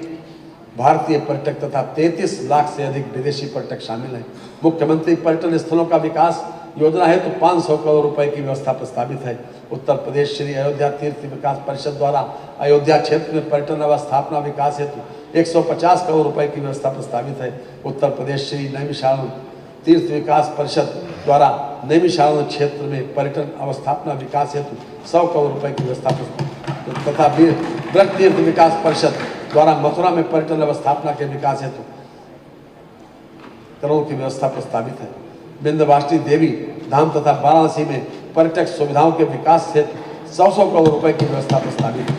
भारतीय पर्यटक तथा 33 लाख से अधिक विदेशी पर्यटक शामिल हैं। मुख्यमंत्री पर्यटन स्थलों का विकास योजना हेतु 500 करोड़ रुपए की व्यवस्था प्रस्तावित है। उत्तर प्रदेश श्री अयोध्या तीर्थ विकास परिषद द्वारा अयोध्या क्षेत्र में पर्यटन अवस्थापना विकास हेतु 150 करोड़ रुपए की व्यवस्था प्रस्तावित है। उत्तर प्रदेश श्री तीर्थ विकास परिषद द्वारा नैमिषारण्य क्षेत्र में पर्यटन अवस्थापना विकास हेतु 100 करोड़ रुपए की व्यवस्था तथा ब्रज तीर्थ विकास परिषद द्वारा मथुरा में पर्यटन अवस्थापना के विकास हेतु करोड़ की व्यवस्था प्रस्तावित है। विंध्यवासिनी देवी धाम तथा वाराणसी में पर्यटक सुविधाओं के विकास हेतु 100 करोड़ रुपए की व्यवस्था प्रस्तावित है।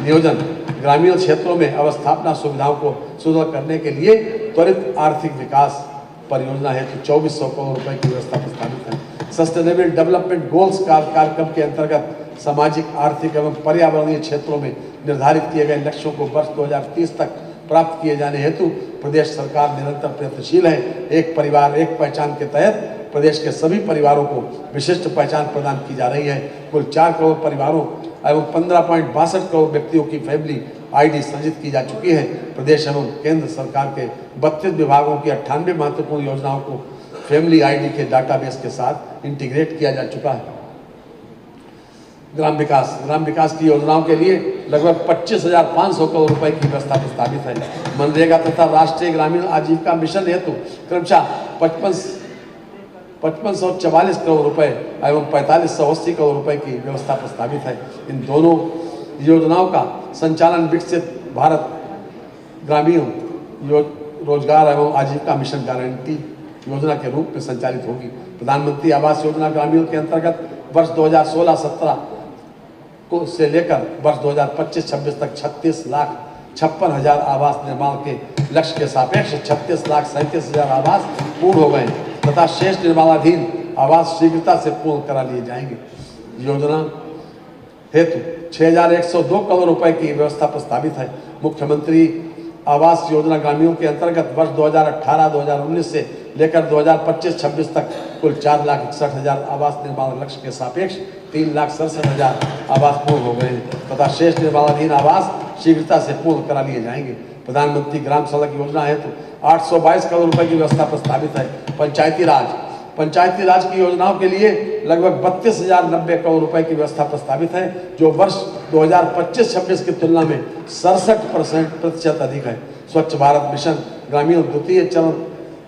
नियोजन ग्रामीण क्षेत्रों में अवस्थापना सुविधाओं को सुदृढ़ करने के लिए त्वरित आर्थिक विकास परियोजना हेतु 2400 करोड़ रुपए की व्यवस्था प्रस्तावित है। सस्टेनेबल डेवलपमेंट गोल्स कार्यक्रम के अंतर्गत सामाजिक, आर्थिक एवं पर्यावरणीय क्षेत्रों में निर्धारित किए गए लक्ष्यों को वर्ष 2030 तक प्राप्त किए जाने हेतु प्रदेश सरकार निरंतर प्रयत्नशील है। एक परिवार एक पहचान के तहत प्रदेश के सभी परिवारों को विशिष्ट पहचान प्रदान की जा रही है। कुल 4 करोड़ परिवारों एवं 15.62 करोड़ व्यक्तियों की फैमिली आईडी सृजित की जा चुकी है। प्रदेश एवं केंद्र सरकार के 32 विभागों की 98 महत्वपूर्ण योजनाओं को फैमिली आईडी के डाटाबेस के साथ इंटीग्रेट किया जा चुका है। ग्राम विकास की योजनाओं के लिए लगभग 25,500 करोड़ रुपए की व्यवस्था प्रस्तावित है। मनरेगा तथा राष्ट्रीय ग्रामीण आजीविका मिशन हेतु क्रमशः 5544 करोड़ रुपए एवं 4580 करोड़ रुपए की व्यवस्था प्रस्तावित है। इन दोनों योजनाओं का संचालन विकसित भारत ग्रामीण रोजगार एवं आजीविका मिशन गारंटी योजना के रूप में संचालित होगी। प्रधानमंत्री आवास योजना ग्रामीण के अंतर्गत वर्ष 2016-17 को से लेकर वर्ष 2025-26 तक 36,56,000 आवास निर्माण के लक्ष्य के सापेक्ष 36,37,000 आवास पूर्ण हो गए तथा शेष निर्माणाधीन आवास शीघ्रता से पूर्ण करा लिए जाएंगे। योजना हेतु 6,102 करोड़ रुपए की व्यवस्था प्रस्तावित है। मुख्यमंत्री आवास योजना ग्रामीणों के अंतर्गत वर्ष 2018-2019 से लेकर 2025-26 तक कुल 4,61,000 आवास निर्माण लक्ष्य के सापेक्ष 3,67,000 आवास पूर्ण हो गए हैं तथा शेष निर्माणाधीन आवास शीघ्रता से पूर्ण करा लिए जाएंगे। प्रधानमंत्री ग्राम सड़क योजना हेतु 822 करोड़ रुपए की व्यवस्था प्रस्तावित है। पंचायती राज की योजनाओं के लिए लगभग 32,090 करोड़ रुपए की व्यवस्था प्रस्तावित है, जो वर्ष 2025-26 की तुलना में 67% अधिक है। स्वच्छ भारत मिशन ग्रामीण द्वितीय चरण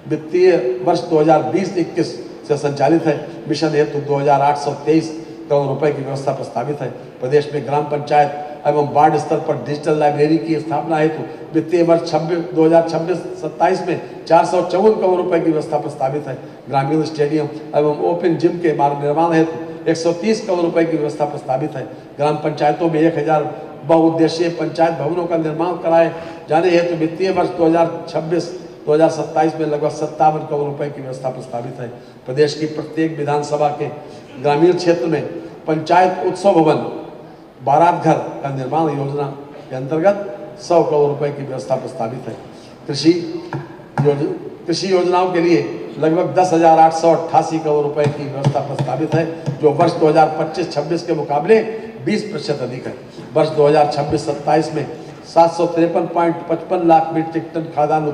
वित्तीय वर्ष 2020-21 से संचालित है। मिशन हेतु 2,823 करोड़ रुपए की व्यवस्था प्रस्तावित है। प्रदेश में ग्राम पंचायत एवं वार्ड स्तर पर डिजिटल लाइब्रेरी की स्थापना हेतु वित्तीय वर्ष 2026-27 में 454 करोड़ रुपए की व्यवस्था प्रस्तावित है। ग्रामीण स्टेडियम एवं ओपन जिम के मार्ग निर्माण हेतु 130 करोड़ रुपए की व्यवस्था प्रस्तावित है। ग्राम पंचायतों में 1000 बहुउद्देशीय पंचायत भवनों का निर्माण कराए जाने हेतु वित्तीय वर्ष 2026-2027 में लगभग 57 करोड़ रुपए की व्यवस्था प्रस्तावित है। प्रदेश की प्रत्येक विधानसभा के ग्रामीण क्षेत्र में पंचायत उत्सव भवन, बारात घर का निर्माण योजना के अंतर्गत 100 करोड़ रुपए की व्यवस्था प्रस्तावित है। कृषि योजनाओं के लिए लगभग 10,888 करोड़ रुपए की व्यवस्था प्रस्तावित है, जो वर्ष 2025-26 के मुकाबले 20% अधिक है। वर्ष 2026-27 में 753.55 लाख मीट्रिक टन खाद्यान्न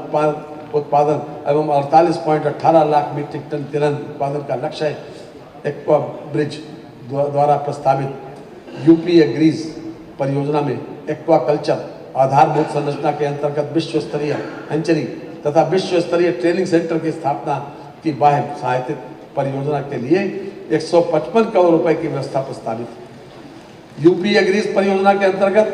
उत्पादन एवं 48.18 लाख मीट्रिक टन तिलहन उत्पादन का लक्ष्य है। एक्वा ब्रिज द्वारा प्रस्तावित यूपी एग्रीज परियोजना में एक्वाकल्चर आधारभूत संरचना के अंतर्गत विश्व स्तरीय हैंचरी तथा विश्व स्तरीय ट्रेनिंग सेंटर की स्थापना की बाह्य सहायता परियोजना के लिए 155 करोड़ रुपए की व्यवस्था प्रस्तावित है। यूपी एग्रीज परियोजना के अंतर्गत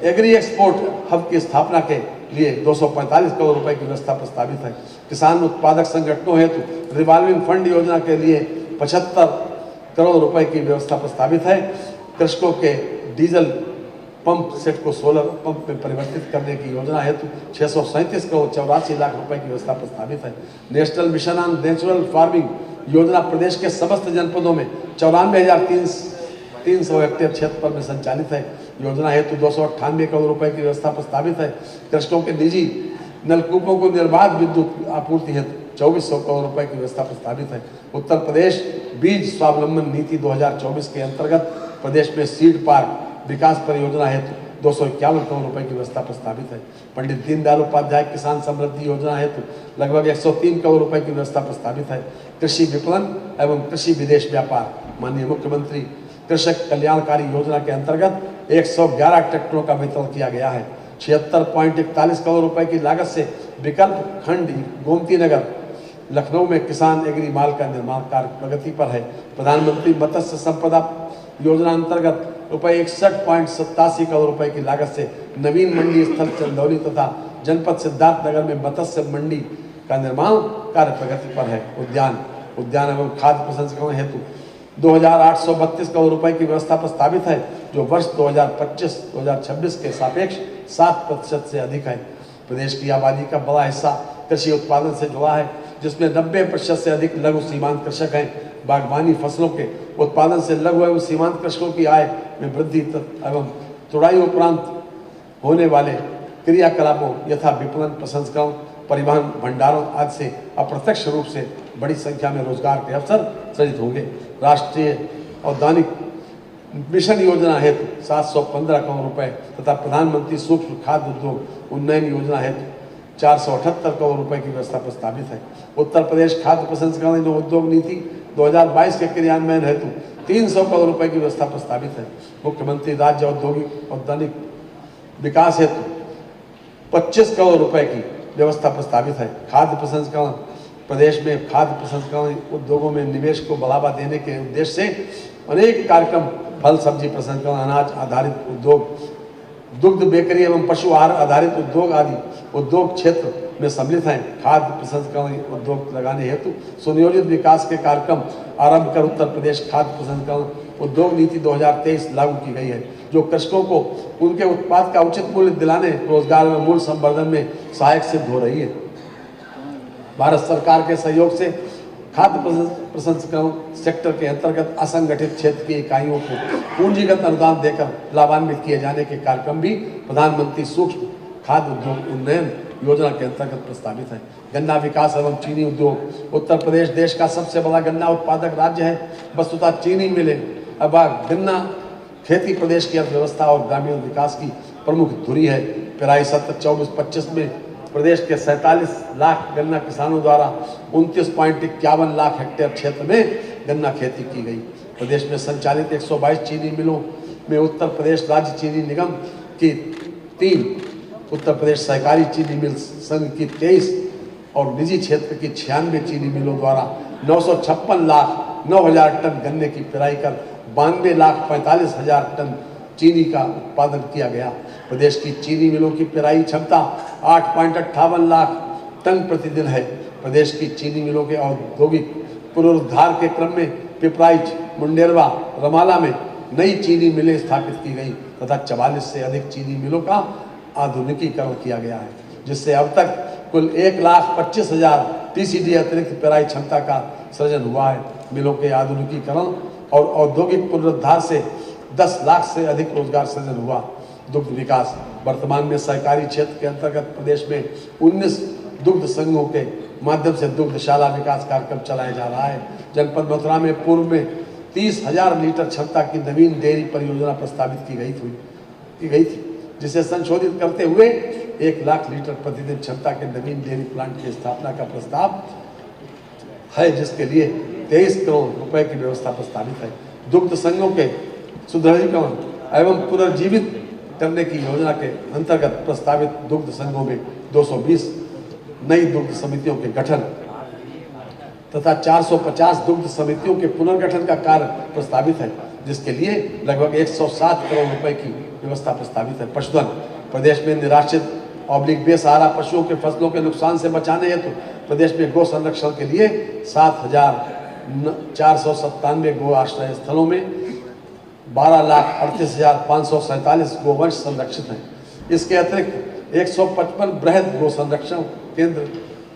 एग्री एक्सपोर्ट हब की स्थापना के लिए 245 करोड़ रुपए की व्यवस्था प्रस्तावित है। किसान उत्पादक संगठनों हेतु रिवॉल्विंग फंड योजना के लिए 75 करोड़ रुपए की व्यवस्था प्रस्तावित है। कृषकों के डीजल पंप सेट को सोलर पंप में परिवर्तित करने की योजना हेतु 637 करोड़ 84 लाख रुपए की व्यवस्था प्रस्तावित है। National mission on natural farming योजना प्रदेश के समस्त जनपदों में 94,300 हेक्टेयर क्षेत्र में संचालित है। योजना हेतु 298 करोड़ रुपए की व्यवस्था प्रस्तावित है। कृषकों के निजी नलकूपों को निर्बाध विद्युत आपूर्ति हेतु 2400 करोड़ रुपए की व्यवस्था प्रस्तावित है। उत्तर प्रदेश बीज स्वावलंबन नीति 2024 के अंतर्गत प्रदेश में सीड पार्क विकास परियोजना हेतु 251 करोड़ रुपए की व्यवस्था प्रस्तावित है। पंडित दीनदयाल उपाध्याय किसान समृद्धि योजना हेतु लगभग 103 करोड़ रुपए की व्यवस्था प्रस्तावित है। कृषि विपणन एवं कृषि विदेश व्यापार माननीय मुख्यमंत्री कृषक कल्याणकारी योजना के अंतर्गत 111 ट्रैक्टरों का वितरण किया गया है। 76.41 करोड़ रुपए की लागत से विकल्प खंड गोमती नगर लखनऊ में किसान एग्री माल का निर्माण कार्य प्रगति पर है। प्रधानमंत्री मत्स्य संपदा योजना अंतर्गत ₹61.87 करोड़ रुपए की लागत से नवीन मंडी स्थल चंदौली तथा जनपद सिद्धार्थनगर में मत्स्य मंडी का निर्माण कार्य प्रगति पर है। उद्यान एवं खाद्य प्रसंस्करण हेतु 2,832 करोड़ रुपए की व्यवस्था प्रस्तावित है, जो वर्ष 2025-2026 के सापेक्ष 7% से अधिक है। प्रदेश की आबादी का बड़ा हिस्सा कृषि उत्पादन से जुड़ा है, जिसमें 90% से अधिक लघु सीमांत कृषक हैं। बागवानी फसलों के उत्पादन से लघु एवं सीमांत कृषकों की आय में वृद्धि एवं तुड़ाई उपरांत होने वाले क्रियाकलापों यथा विपणन, प्रसंस्करण, परिवहन, भंडारण आदि से अप्रत्यक्ष रूप से बड़ी संख्या में रोजगार के अवसर सृजित होंगे। राष्ट्रीय औद्यानिक मिशन योजना हेतु 715 करोड़ रुपए तथा प्रधानमंत्री सूक्ष्म खाद्य उद्योग उन्नयन योजना हेतु 478 करोड़ रुपए की व्यवस्था प्रस्तावित है। उत्तर प्रदेश खाद्य प्रसंस्करण एवं उद्योग नीति 2022 के क्रियान्वयन हेतु 300 करोड़ रुपए की व्यवस्था प्रस्तावित है। मुख्यमंत्री राज्य औद्योगिक विकास हेतु 25 करोड़ रुपए की व्यवस्था प्रस्तावित है। खाद्य प्रसंस्करण प्रदेश में खाद्य प्रसंस्करण उद्योगों में निवेश को बढ़ावा देने के उद्देश्य से अनेक कार्यक्रम फल सब्जी प्रसंस्करण, अनाज आधारित उद्योग, दुग्ध बेकरी एवं पशु आहार आधारित उद्योग आदि उद्योग क्षेत्र में सम्मिलित हैं। खाद्य प्रसंस्करण उद्योग लगाने हेतु सुनियोजित विकास के कार्यक्रम आरंभ कर उत्तर प्रदेश खाद्य प्रसंस्करण उद्योग नीति 2023 लागू की गई है, जो कृषकों को उनके उत्पाद का उचित मूल्य दिलाने, रोजगार में मूल्य संवर्धन में सहायक सिद्ध हो रही है। भारत सरकार के सहयोग से खाद्य प्रसंस्करण सेक्टर के अंतर्गत असंगठित क्षेत्र की इकाइयों को पूंजीगत अनुदान देकर लाभान्वित किए जाने के कार्यक्रम भी प्रधानमंत्री सूक्ष्म खाद्य उद्योग उन्नयन योजना के अंतर्गत प्रस्तावित है। गन्ना विकास एवं चीनी उद्योग उत्तर प्रदेश देश का सबसे बड़ा गन्ना उत्पादक राज्य है। वस्तुतः चीनी मिलें अब गन्ना खेती प्रदेश की अर्थव्यवस्था और ग्रामीण विकास की प्रमुख धुरी है। पेराई सत्र 24-25 में प्रदेश के 47 लाख गन्ना किसानों द्वारा 29.51 लाख हेक्टेयर क्षेत्र में गन्ना खेती की गई। प्रदेश में संचालित 122 चीनी मिलों में उत्तर प्रदेश राज्य चीनी निगम की 3, उत्तर प्रदेश सहकारी चीनी मिल संघ की 23 और निजी क्षेत्र की 96 चीनी मिलों द्वारा 956 लाख 9,000 टन गन्ने की पेराई कर 92,45,000 टन चीनी का उत्पादन किया गया। प्रदेश की चीनी मिलों की पेराई क्षमता 8.58 लाख टन प्रतिदिन है। प्रदेश की चीनी मिलों के औद्योगिक पुनरुद्धार के क्रम में पिपराइच, मुंडेरवा, रमाला में नई चीनी मिलें स्थापित की गई तथा 44 से अधिक चीनी मिलों का आधुनिकीकरण किया गया है, जिससे अब तक कुल 1,25,000 TCD अतिरिक्त पेराई क्षमता का सृजन हुआ है। मिलों के आधुनिकीकरण और औद्योगिक पुनरुद्धार से 10 लाख से अधिक रोजगार सृजन हुआ। दुग्ध विकास वर्तमान में सहकारी क्षेत्र के अंतर्गत प्रदेश में 19 दुग्ध संघों के माध्यम से दुग्धशाला विकास कार्यक्रम चलाया जा रहा है। जनपद मथुरा में पूर्व में 30,000 लीटर क्षमता की नवीन डेयरी परियोजना प्रस्तावित की गई थी, जिसे संशोधित करते हुए 1 लाख लीटर प्रतिदिन क्षमता के नवीन डेयरी प्लांट की स्थापना का प्रस्ताव है, जिसके लिए 23 करोड़ रुपए की व्यवस्था प्रस्तावित है। दुग्ध संघों के सुदृढ़ीकरण एवं पुनर्जीवित करने की योजना के अंतर्गत प्रस्तावित दुग्ध संघों में 220 नई दुग्ध समितियों के गठन तथा 450 दुग्ध समितियों के पुनर्गठन का कार्य प्रस्तावित है, जिसके लिए लगभग 107 करोड़ रुपए की व्यवस्था प्रस्तावित है। पशुधन प्रदेश में निराश्रित बेसहारा पशुओं के फसलों के नुकसान से बचाने हेतु प्रदेश में गौ संरक्षण के लिए 7,497 गो आश्रय स्थलों में 12,38,547 गोवंश संरक्षित हैं। इसके अतिरिक्त 155 बृहद गो संरक्षण केंद्र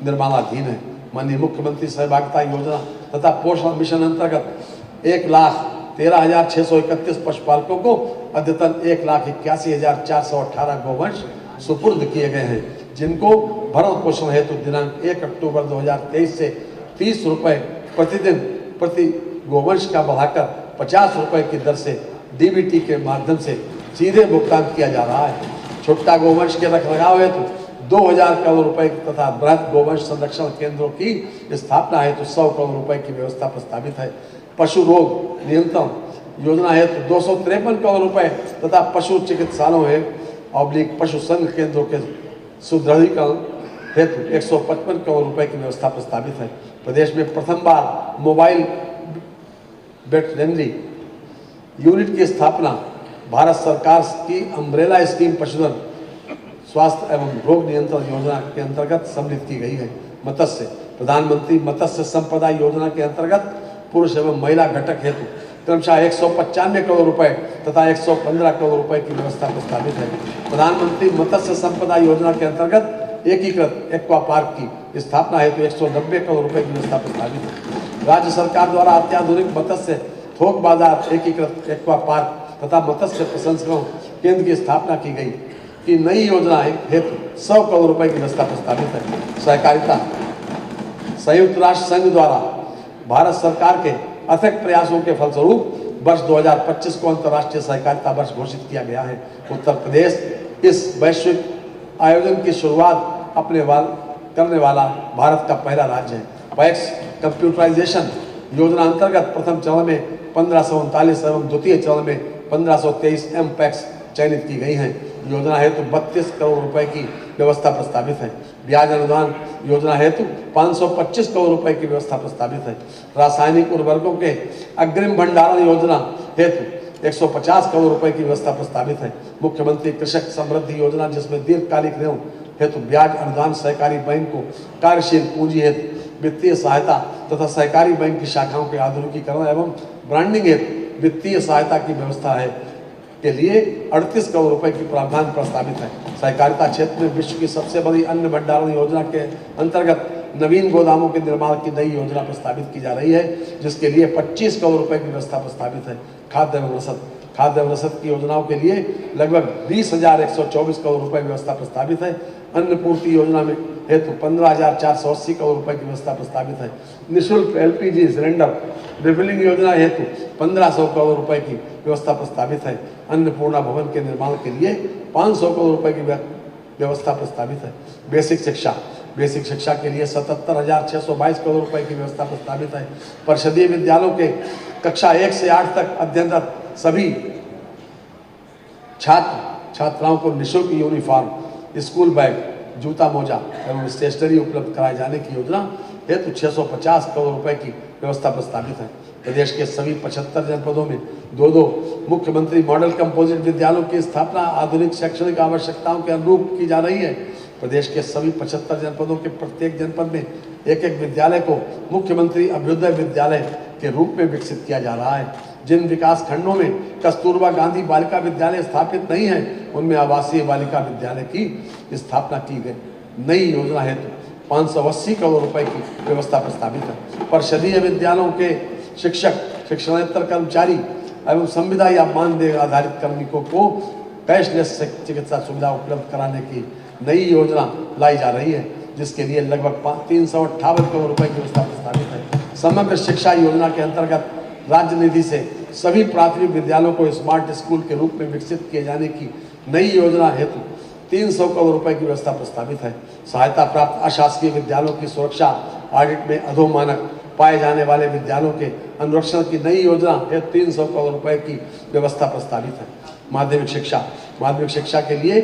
निर्माणाधीन है। माननीय मुख्यमंत्री सहभागिता योजना तथा पोषण मिशन अंतर्गत 1,13,631 पशुपालकों को अद्यतन 1,81,418 गोवंश सुपुर्द किए गए हैं, जिनको भरण पोषण हेतु दिनांक 1 अक्टूबर 2023 से 30 रुपए प्रतिदिन प्रति गोवंश का बढ़ाकर 50 रुपए की दर से DBT के माध्यम से सीधे भुगतान किया जा रहा है। छोटा गोवंश के रखरखाव हेतु 2,000 करोड़ रुपए तथा बृहद गोवंश संरक्षण केंद्रों की स्थापना हेतु 100 करोड़ रुपए की व्यवस्था प्रस्तावित है। पशु रोग नियंत्रण योजना हेतु 253 करोड़ रुपए तथा पशु चिकित्सालयों पशु संघ केंद्रों के सुदृढ़ीकरण हेतु 155 करोड़ रुपए की व्यवस्था प्रस्तावित है। प्रदेश में प्रथम बार मोबाइल वेटरनरी यूनिट की स्थापना भारत सरकार की अम्ब्रेला स्कीम पशुधन स्वास्थ्य एवं रोग नियंत्रण योजना के अंतर्गत सम्मिलित की गई है। मत्स्य प्रधानमंत्री मत्स्य संपदा योजना के अंतर्गत पुरुष एवं महिला घटक हेतु क्रमशः 195 करोड़ रुपए तथा 115 करोड़ रुपए की व्यवस्था प्रस्तावित है। प्रधानमंत्री मत्स्य संपदा योजना के अंतर्गत एकीकृत एक्वा पार्क की स्थापना हेतु 190 करोड़ रुपए की व्यवस्था प्रस्तावित है। राज्य सरकार द्वारा अत्याधुनिक मत्स्य थोक बाजार एकीकृत एक्वा पार्क तथा मत्स्य प्रसंस्करण केंद्र की स्थापना की गई की नई योजना हेतु 100 करोड़ रुपए की व्यवस्था प्रस्तावित है। सहकारिता संयुक्त राष्ट्र संघ द्वारा भारत सरकार के अथक प्रयासों के फलस्वरूप वर्ष 2025 को अंतर्राष्ट्रीय सहकारिता वर्ष घोषित किया गया है। उत्तर प्रदेश इस वैश्विक आयोजन की शुरुआत करने वाला भारत का पहला राज्य है। पैक्स कंप्यूटराइजेशन योजना अंतर्गत प्रथम चरण में 1539 एवं द्वितीय चरण में 1523 एम पैक्स चयनित की गई हैं। योजना हेतु 32 करोड़ रुपए की व्यवस्था प्रस्तावित है। ब्याज अनुदान योजना हेतु 525 करोड़ रुपए की व्यवस्था प्रस्तावित है। रासायनिक उर्वरकों के अग्रिम भंडारण योजना हेतु 150 करोड़ रुपए की व्यवस्था प्रस्तावित है। मुख्यमंत्री कृषक समृद्धि योजना जिसमें दीर्घकालिक ऋण हेतु ब्याज अनुदान सहकारी बैंक को कार्यशील पूंजी हेतु वित्तीय सहायता तथा सहकारी बैंक की शाखाओं के आधुनिकीकरण एवं ब्रांडिंग हेतु वित्तीय सहायता की व्यवस्था है के लिए 38 करोड़ रुपए की प्रावधान प्रस्तावित है। सहकारिता क्षेत्र में विश्व की सबसे बड़ी अन्न भंडारण योजना के अंतर्गत नवीन गोदामों के निर्माण की नई योजना प्रस्तावित की जा रही है, जिसके लिए 25 करोड़ रुपए की व्यवस्था प्रस्तावित है। खाद्य एवं रसद की योजनाओं के लिए लगभग 20,124 करोड़ रुपए की व्यवस्था प्रस्तावित है। अन्न पूर्ति योजना में हेतु 15,480 करोड़ रुपए की व्यवस्था प्रस्तावित है। निःशुल्क LPG सिलेंडर रिफिलिंग योजना हेतु 1500 करोड़ रुपए की व्यवस्था प्रस्तावित है। अन्नपूर्णा भवन के निर्माण के लिए 500 करोड़ रुपए की व्यवस्था प्रस्तावित है। बेसिक शिक्षा के लिए 77,622 करोड़ रुपए की व्यवस्था प्रस्तावित है। परिषदीय विद्यालयों के कक्षा 1 से 8 तक अध्ययनरत सभी छात्राओं को निःशुल्क यूनिफॉर्म, स्कूल बैग, जूता मोजा एवं स्टेशनरी उपलब्ध कराए जाने की योजना हेतु 650 करोड़ रुपए की व्यवस्था प्रस्तावित है। प्रदेश के सभी 75 जनपदों में 2 मुख्यमंत्री मॉडल कंपोजिट विद्यालयों की स्थापना आधुनिक शैक्षणिक आवश्यकताओं के अनुरूप की जा रही है। प्रदेश के सभी 75 जनपदों के प्रत्येक जनपद में एक विद्यालय को मुख्यमंत्री अभ्युदय विद्यालय के रूप में विकसित किया जा रहा है। जिन विकास खंडों में कस्तूरबा गांधी बालिका विद्यालय स्थापित नहीं है, उनमें आवासीय बालिका विद्यालय की स्थापना की गई। नई योजना हेतु 580 करोड़ रुपए की व्यवस्था प्रस्तावित है। परिषदीय विद्यालयों के शिक्षक, शिक्षणेतर कर्मचारी एवं संविदा या मानदेय आधारित कार्मिकों को कैशलेस चिकित्सा सुविधा उपलब्ध कराने की नई योजना लाई जा रही है, जिसके लिए लगभग 358 करोड़ रुपए की व्यवस्था प्रस्तावित है। समग्र शिक्षा योजना के अंतर्गत राज्य निधि से सभी प्राथमिक विद्यालयों को स्मार्ट स्कूल के रूप में विकसित किए जाने की नई योजना हेतु 300 करोड़ रुपए की व्यवस्था प्रस्तावित है। सहायता प्राप्त अशासकीय विद्यालयों की सुरक्षा ऑडिट में अधोमानक पाए जाने वाले विद्यालयों के अनुरक्षण की नई योजना हेतु 300 करोड़ रुपए की व्यवस्था प्रस्तावित है। माध्यमिक शिक्षा के लिए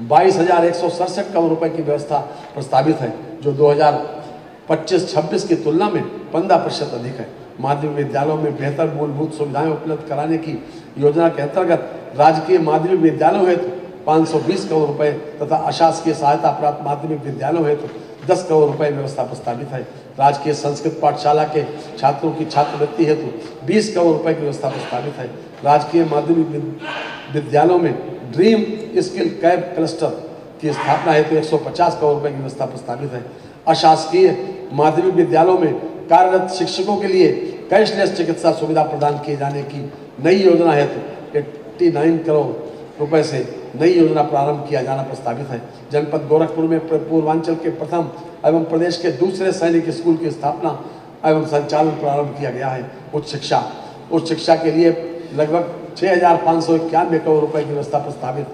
22,167 करोड़ रुपए की व्यवस्था प्रस्तावित है, जो 2025-26 की तुलना में 15% अधिक है। माध्यमिक विद्यालयों में बेहतर मूलभूत सुविधाएं उपलब्ध कराने की योजना के अंतर्गत राजकीय माध्यमिक विद्यालयों हेतु 520 करोड़ रुपए तथा अशासकीय सहायता प्राप्त माध्यमिक विद्यालयों हेतु 10 करोड़ रुपए व्यवस्था प्रस्तावित है। राजकीय संस्कृत पाठशाला के छात्रों की छात्रवृत्ति हेतु 20 करोड़ रुपए की व्यवस्था प्रस्तावित है। राजकीय माध्यमिक विद्यालयों में ड्रीम स्किल कैब क्लस्टर की स्थापना हेतु 150 करोड़ रुपए की व्यवस्था प्रस्तावित है। अशासकीय माध्यमिक विद्यालयों में कार्यरत शिक्षकों के लिए कैशलेस चिकित्सा सुविधा प्रदान किए जाने की नई योजना हेतु 89 करोड़ रुपए से नई योजना प्रारंभ किया जाना प्रस्तावित है। जनपद गोरखपुर में पूर्वांचल के प्रथम एवं प्रदेश के दूसरे सैनिक स्कूल की स्थापना एवं संचालन प्रारंभ किया गया है। उच्च शिक्षा के लिए लगभग 6,591 करोड़ रुपए की व्यवस्था प्रस्तावित,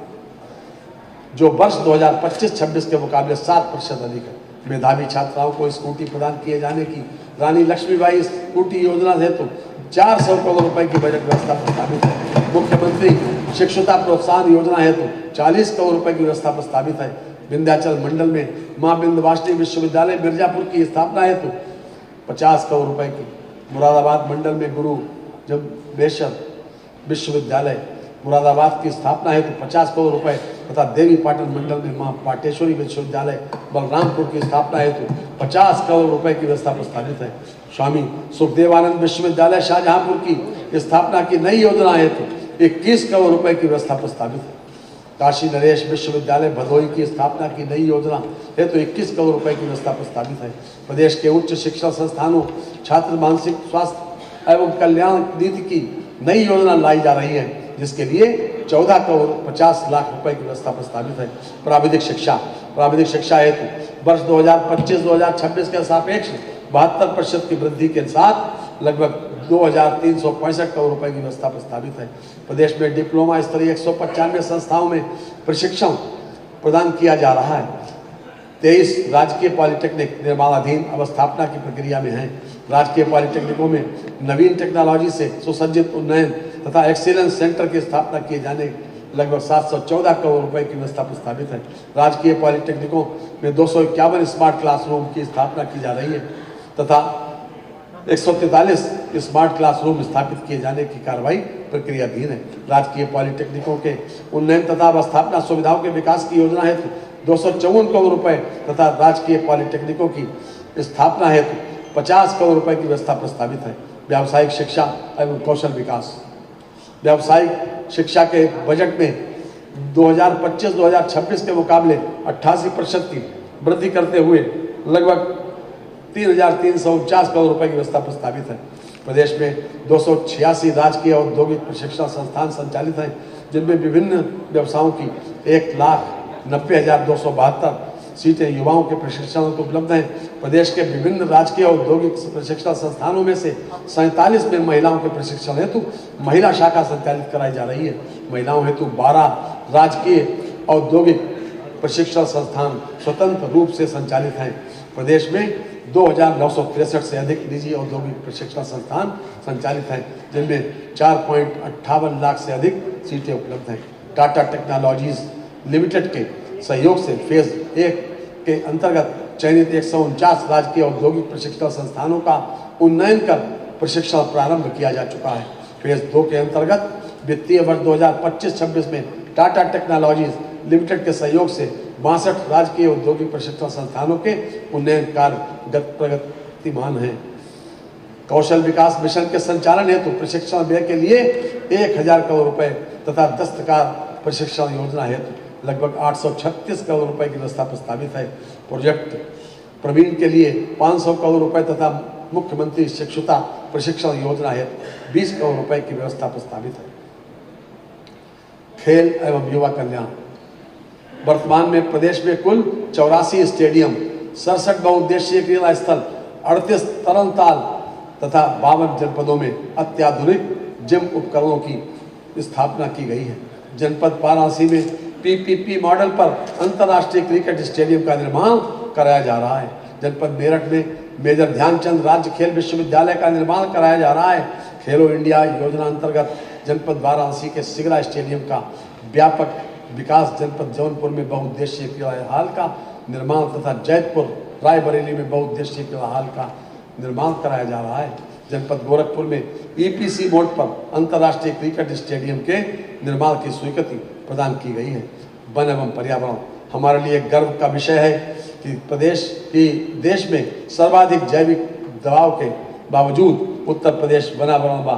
जो वर्ष 2025-26 के मुकाबले 7% अधिक है। मेधावी छात्राओं को स्कूटी प्रदान किए जाने की रानी लक्ष्मीबाई स्कूटी योजना हेतु 400 करोड़ रुपए की बजट व्यवस्था प्रस्तावित है। मुख्यमंत्री शिक्षुता प्रोत्साहन योजना हेतु 40 करोड़ रुपए की व्यवस्था प्रस्तावित है। विंध्याचल मंडल में मां विंध्यवासिनी विश्वविद्यालय मिर्जापुर की स्थापना हेतु 50 करोड़ रुपए की, मुरादाबाद मंडल में गुरु जम्बेश्वर विश्वविद्यालय मुरादाबाद की स्थापना हेतु 50 करोड़ रुपए तथा देवी पाटन मंडल में मां पाटेश्वरी विश्वविद्यालय बलरामपुर की स्थापना हेतु 50 करोड़ रुपए की व्यवस्था प्रस्तावित है। स्वामी सुखदेवानंद विश्वविद्यालय शाहजहांपुर की स्थापना की नई योजना हेतु 21 करोड़ रुपए की व्यवस्था प्रस्तावित है। काशी नरेश विश्वविद्यालय भदोही की स्थापना की नई योजना हेतु 21 करोड़ रुपए की व्यवस्था प्रस्तावित है। प्रदेश के उच्च शिक्षा संस्थानों छात्र मानसिक स्वास्थ्य एवं कल्याण नीति की नई योजना लाई जा रही है, जिसके लिए 14 करोड़ 50 लाख रुपए की व्यवस्था प्रस्तावित है। प्राविधिक शिक्षा हेतु वर्ष 2025-2026 के सापेक्ष 72% की वृद्धि के साथ लगभग 2,365 करोड़ रुपए की व्यवस्था प्रस्तावित है। प्रदेश में डिप्लोमा स्तरीय 195 संस्थाओं में प्रशिक्षण प्रदान किया जा रहा है। 23 राजकीय पॉलिटेक्निक निर्माणाधीन अवस्थापना की प्रक्रिया में है। राजकीय पॉलिटेक्निकों में नवीन टेक्नोलॉजी से सुसज्जित उन्नयन तथा एक्सीलेंस सेंटर की स्थापना किए जाने लगभग 714 करोड़ रुपए की व्यवस्था प्रस्तावित है। राजकीय पॉलिटेक्निकों में 251 स्मार्ट क्लासरूम की स्थापना की जा रही है तथा 143 स्मार्ट क्लासरूम स्थापित किए जाने की कार्रवाई प्रक्रियाधीन है। राजकीय पॉलिटेक्निकों के उन्नयन तथा अवस्थापना सुविधाओं के विकास की योजना हेतु 254 करोड़ रुपए तथा राजकीय पॉलिटेक्निकों की स्थापना हेतु 50 करोड़ रुपए की व्यवस्था प्रस्तावित है। व्यावसायिक शिक्षा एवं कौशल विकास व्यावसायिक शिक्षा के बजट में 2025-2026 के मुकाबले 88% की वृद्धि करते हुए लगभग 3,349 करोड़ रुपए की व्यवस्था प्रस्तावित है। प्रदेश में 286 राजकीय औद्योगिक प्रशिक्षण संस्थान संचालित हैं, जिनमें विभिन्न व्यवसायों की 1,90,272 सीटें युवाओं के प्रशिक्षण को उपलब्ध हैं। प्रदेश के विभिन्न राजकीय औद्योगिक प्रशिक्षण संस्थानों में से 47 में महिलाओं के प्रशिक्षण हेतु महिला शाखा संचालित कराई जा रही है। महिलाओं हेतु 12 राजकीय औद्योगिक प्रशिक्षण संस्थान स्वतंत्र रूप से संचालित हैं। प्रदेश में 2,963 से अधिक निजी औद्योगिक प्रशिक्षण संस्थान संचालित हैं, जिनमें 4.58 लाख से अधिक सीटें उपलब्ध हैं। टाटा टेक्नोलॉजीज लिमिटेड के सहयोग से फेज 1 के अंतर्गत चयनित 149 राजकीय औद्योगिक प्रशिक्षण संस्थानों का उन्नयन कर प्रशिक्षण प्रारंभ किया जा चुका है। फेज 2 के अंतर्गत वित्तीय वर्ष 2025-26 में टाटा टेक्नोलॉजीज लिमिटेड के सहयोग से 62 राजकीय औद्योगिक प्रशिक्षण संस्थानों के उन्नयन कार्य प्रगतिमान है। कौशल विकास मिशन के संचालन हेतु प्रशिक्षण व्यय के लिए 1,000 करोड़ रुपए तथा दस्तकार प्रशिक्षण योजना हेतु लगभग 836 करोड़ रुपए की व्यवस्था प्रस्तावित है। प्रोजेक्ट प्रवीण के लिए 500 करोड़ रुपए तथा मुख्यमंत्री शिक्षुता प्रशिक्षण योजना हेतु 20 करोड़ रुपए की व्यवस्था प्रस्तावित है। खेल एवं युवा कल्याण वर्तमान में प्रदेश में कुल 84 स्टेडियम, 67 बहुउद्देशीय क्रीड़ा स्थल, 38 तरणताल तथा 52 जनपदों में अत्याधुनिक जिम उपकरणों की स्थापना की गई है। जनपद वाराणसी में पीपीपी मॉडल पर अंतर्राष्ट्रीय क्रिकेट स्टेडियम का निर्माण कराया जा रहा है। जनपद मेरठ में मेजर ध्यानचंद राज्य खेल विश्वविद्यालय का निर्माण कराया जा रहा है। खेलो इंडिया योजना अंतर्गत जनपद वाराणसी के सिगरा स्टेडियम का व्यापक विकास, जनपद जौनपुर में बहुउद्देशीय क्रीड़ा हाल का निर्माण तथा जैतपुर रायबरेली में बहुउद्देशीय क्रीड़ा हाल का निर्माण कराया जा रहा है। जनपद गोरखपुर में ईपीसी मोड पर अंतर्राष्ट्रीय क्रिकेट स्टेडियम के निर्माण की स्वीकृति प्रदान की गई है। वन एवं पर्यावरण हमारे लिए गर्व का विषय है कि देश में सर्वाधिक जैविक दबाव के बावजूद उत्तर प्रदेश वनावरण व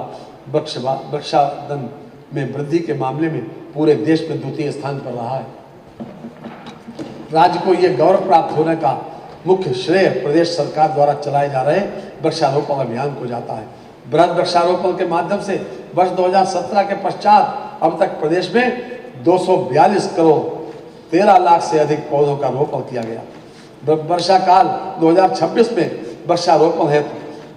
वृक्षादन में वृद्धि के मामले में पूरे देश में द्वितीय स्थान पर रहा है। राज्य को यह गौरव प्राप्त होने का मुख्य श्रेय प्रदेश सरकार द्वारा चलाए जा रहे वृक्षारोपण अभियान को जाता है। बृहद वृक्षारोपण के माध्यम से वर्ष 2017 के पश्चात अब तक प्रदेश में 242 करोड़ 13 लाख से अधिक पौधों का रोपण किया गया। वर्षा काल 2026 में वृक्षारोपण हेतु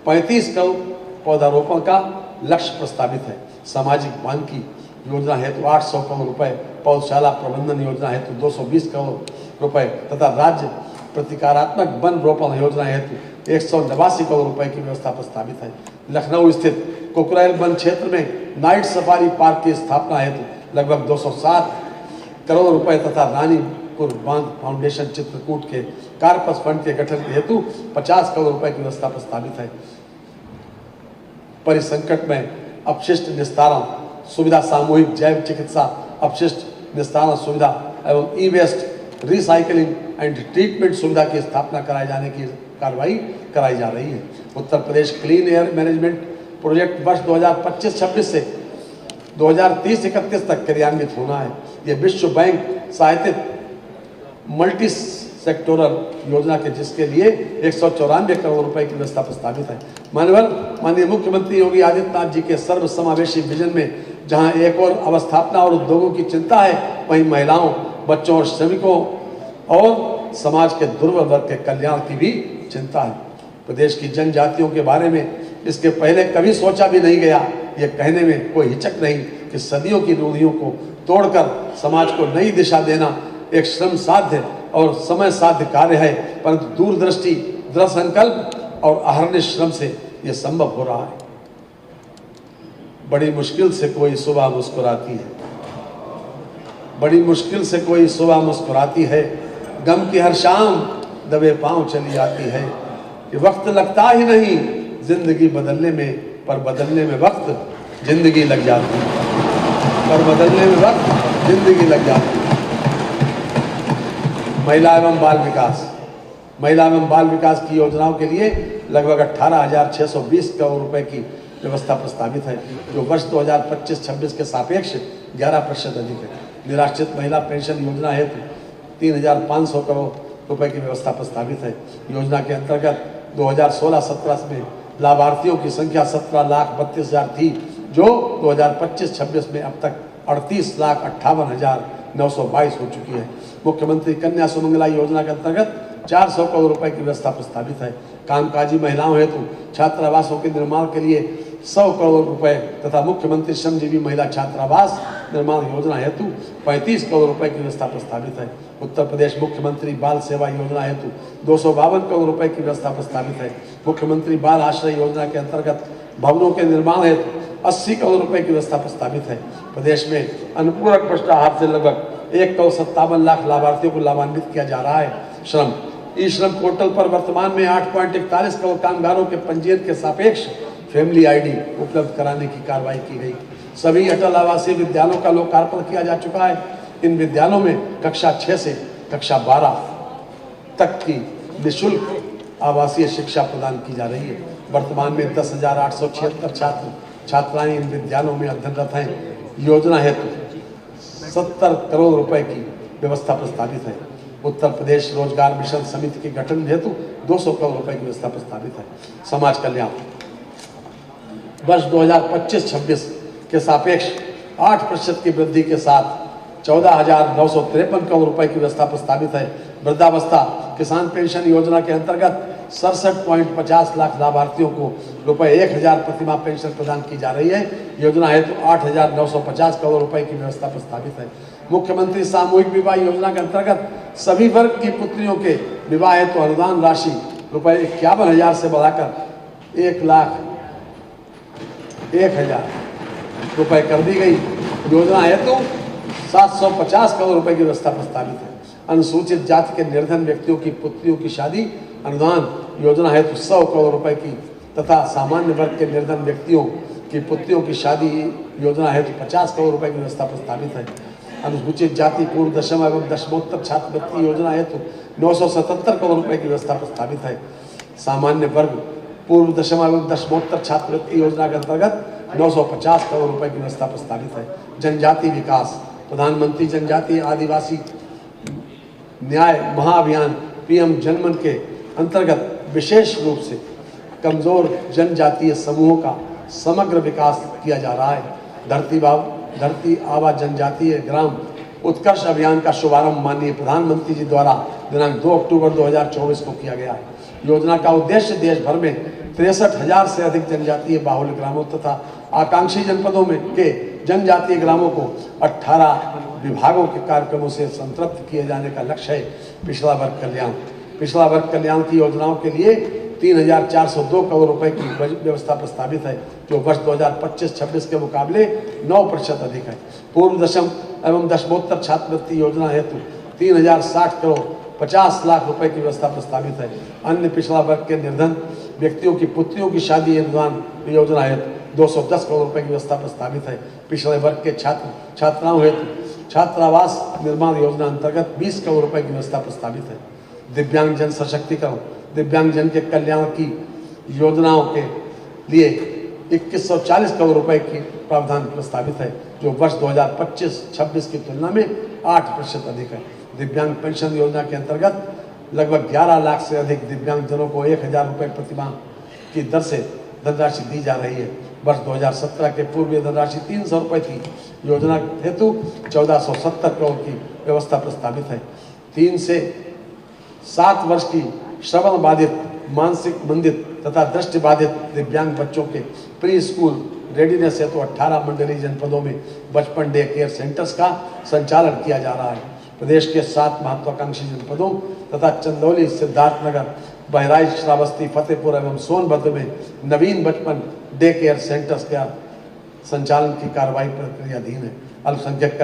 35 करोड़ पौधारोपण का लक्ष्य प्रस्तावित है। सामाजिक वानिकी योजना हेतु 800 करोड़ रुपए, पौधशाला प्रबंधन योजना हेतु 220 करोड़ रुपए तथा राज्य प्रतिकारात्मक वन रोपण योजना हेतु 189 करोड़ रुपए की व्यवस्था प्रस्तावित है। लखनऊ स्थित कुकरेल वन क्षेत्र में नाइट सफारी पार्क की स्थापना हेतु लगभग 207 करोड़ रुपए तथा रानी पूर्व बांध फाउंडेशन चित्रकूट के कार्पस फंड के गठन के हेतु 50 करोड़ रुपए की व्यवस्था प्रस्तावित है। परिसंकट में अपशिष्ट निस्तारण सुविधा, सामूहिक जैव चिकित्सा अपशिष्ट निस्तारण सुविधा एवं ई वेस्ट रिसाइकलिंग एंड ट्रीटमेंट सुविधा की स्थापना कराए जाने की कार्रवाई कराई जा रही है। Uttar Pradesh clean air management project वर्ष 2025-26 से 2030-31 तक क्रियान्वित होना है। ये विश्व बैंक सहायतित मल्टी सेक्टोरल योजना के जिसके लिए 194 करोड़ रुपए की व्यवस्था प्रस्तावित है। माननीय मुख्यमंत्री योगी आदित्यनाथ जी के सर्व समावेशी विजन में जहां एक और अवस्थापना और उद्योगों की चिंता है, वहीं महिलाओं, बच्चों और श्रमिकों और समाज के दुर्बल वर्ग के कल्याण की भी चिंता है। प्रदेश की जनजातियों के बारे में इसके पहले कभी सोचा भी नहीं गया। ये कहने में कोई हिचक नहीं कि सदियों की रूढ़ियों को तोड़कर समाज को नई दिशा देना एक श्रम साध्य और समय साध्य कार्य है, परंतु दूरदृष्टि, दृढ़ संकल्प और अहर्निश श्रम से यह संभव हो रहा है। बड़ी मुश्किल से कोई सुबह मुस्कुराती है, बड़ी मुश्किल से कोई सुबह मुस्कुराती है, गम की हर शाम दबे पांव चली आती है। ये वक्त लगता ही नहीं जिंदगी बदलने में, पर बदलने में वक्त जिंदगी लग जाती है, पर बदलने में वक्त जिंदगी लग जाती है। महिला एवं बाल विकास, महिला एवं बाल विकास की योजनाओं के लिए लगभग 18,620 करोड़ रुपए की व्यवस्था प्रस्तावित है, जो वर्ष 2025-26 के सापेक्ष 11% अधिक है। निराश्रित महिला पेंशन योजना हेतु 3,500 करोड़ रुपए की व्यवस्था प्रस्तावित है। योजना के अंतर्गत 2016-17 में लाभार्थियों की संख्या 17,32,000 थी, जो 2025-26 में अब तक 38,58,922 हो चुकी है। मुख्यमंत्री कन्या सुमंगला योजना के अंतर्गत 400 करोड़ रुपए की व्यवस्था प्रस्तावित है। कामकाजी महिलाओं हेतु छात्रावासों के निर्माण के लिए 100 करोड़ रुपए तथा मुख्यमंत्री श्रमजीवी महिला छात्रावास निर्माण योजना हेतु 35 करोड़ रुपए की व्यवस्था प्रस्तावित है। उत्तर प्रदेश मुख्यमंत्री बाल सेवा योजना हेतु 252 करोड़ रुपए की व्यवस्था प्रस्तावित है। मुख्यमंत्री बाल आश्रय योजना के अंतर्गत भवनों के निर्माण हेतु 80 करोड़ रुपए की व्यवस्था प्रस्तावित है। प्रदेश में अनुपूरक पुष्टाहार से लगभग 1,57 लाख लाभार्थियों को लाभान्वित किया जा रहा है। श्रम ई श्रम पोर्टल पर वर्तमान में 8.41 करोड़ कामगारों के पंजीयन के सापेक्ष फैमिली आईडी उपलब्ध कराने की कार्रवाई की गई। सभी अटल आवासीय विद्यालयों का लोकार्पण किया जा चुका है। इन विद्यालयों में कक्षा 6 से कक्षा 12 तक की निःशुल्क आवासीय शिक्षा प्रदान की जा रही है। वर्तमान में 10,876 छात्र छात्राएं इन विद्यालयों में अध्ययनरत हैं। योजना हेतु 70 करोड़ रुपए की व्यवस्था प्रस्तावित है। उत्तर प्रदेश रोजगार मिशन समिति के गठन हेतु 200 करोड़ रुपए की व्यवस्था प्रस्तावित है। समाज कल्याण वर्ष 2025-26 के सापेक्ष 8% की वृद्धि के साथ 14,953 करोड़ रुपए की व्यवस्था प्रस्तावित है। वृद्धावस्था किसान पेंशन योजना के अंतर्गत 67.50 लाख लाभार्थियों को रुपए 1,000 प्रतिमाह पेंशन प्रदान की जा रही है। योजना हेतु 8,950 करोड़ रुपए की व्यवस्था प्रस्तावित है। मुख्यमंत्री सामूहिक विवाह योजना के अंतर्गत सभी वर्ग की पुत्रियों के विवाह हेतु अनुदान राशि रुपए 51,000 से बढ़ाकर 1,01,000 रुपए कर दी गई। योजना हेतु 750 करोड़ रुपए की व्यवस्था प्रस्तावित है। अनुसूचित जाति के निर्धन व्यक्तियों की पुत्रियों की शादी अनुदान योजना हेतु 100 करोड़ रुपए की तथा सामान्य वर्ग के निर्धन व्यक्तियों की पुत्रियों की शादी योजना हेतु 50 करोड़ रुपए की व्यवस्था प्रस्तावित है। अनुसूचित जाति पूर्व दशम एवं दशमोत्तर छात्रवृत्ति योजना हेतु 977 करोड़ रुपए की व्यवस्था प्रस्तावित है। सामान्य वर्ग पूर्व दशम एवं दशमोत्तर छात्रवृत्ति योजना के अंतर्गत 950 करोड़ रुपए की व्यवस्था प्रस्तावित है। जनजाति विकास प्रधानमंत्री जनजातीय आदिवासी न्याय महाअभियान PM जनमन के अंतर्गत विशेष रूप से कमजोर जनजातीय समूहों का समग्र विकास किया जा रहा है। धरती आबा जनजातीय ग्राम उत्कर्ष अभियान का शुभारंभ माननीय प्रधानमंत्री जी द्वारा दिनांक 2 अक्टूबर 2024 को किया गया है। योजना का उद्देश्य देश भर में 63,000 से अधिक जनजातीय बाहुल्य ग्रामों तथा आकांक्षी जनपदों में के जनजातीय ग्रामों को 18 विभागों के कार्यक्रमों से संतृप्त किए जाने का लक्ष्य है। पिछड़ा वर्ग कल्याण की योजनाओं के लिए 3,402 करोड़ रुपए की व्यवस्था प्रस्तावित है, जो वर्ष 2025-26 के मुकाबले 9% अधिक है। पूर्व दशम एवं दशमोत्तर छात्रवृत्ति योजना हेतु 3060 करोड़ 50 लाख रुपए की व्यवस्था प्रस्तावित है। अन्य पिछड़ा वर्ग के निर्धन व्यक्तियों की पुत्रियों की शादी अनुदान योजना हेतु 210 करोड़ रुपए की व्यवस्था प्रस्तावित है। पिछड़े वर्ग के छात्र छात्राओं हेतु छात्रावास निर्माण योजना अंतर्गत 20 करोड़ रुपए की व्यवस्था प्रस्तावित है। दिव्यांग जन सशक्तिकरण दिव्यांग जन के कल्याण की योजनाओं के लिए 2140 करोड़ रुपए की प्रावधान प्रस्तावित है, जो वर्ष 2025-26 की तुलना में 8% अधिक है। दिव्यांग पेंशन योजना के अंतर्गत लगभग 11 लाख से अधिक दिव्यांगजनों को 1000 रुपये प्रतिमाह की दर से धनराशि दी जा रही है। वर्ष 2017 के पूर्व ये धनराशि 300 रुपये थी। योजना हेतु 1470 करोड़ की व्यवस्था प्रस्तावित है। 3 से 7 वर्ष की श्रवण बाधित, मानसिक मंदित तथा दृष्टि बाधित दिव्यांग बच्चों के प्री स्कूल रेडीनेस हेतु 18 मंडलीय जनपदों में बचपन डे केयर सेंटर्स का संचालन किया जा रहा है। प्रदेश के 7 महत्वाकांक्षी जनपदों तथा चंदौली, सिद्धार्थनगर, बहराइच, श्रावस्ती, फतेहपुर एवं सोनभद्र में नवीन बचपन डे केयर सेंटर्स का संचालन की कार्रवाई प्रक्रियाधीन है। अल्पसंख्यक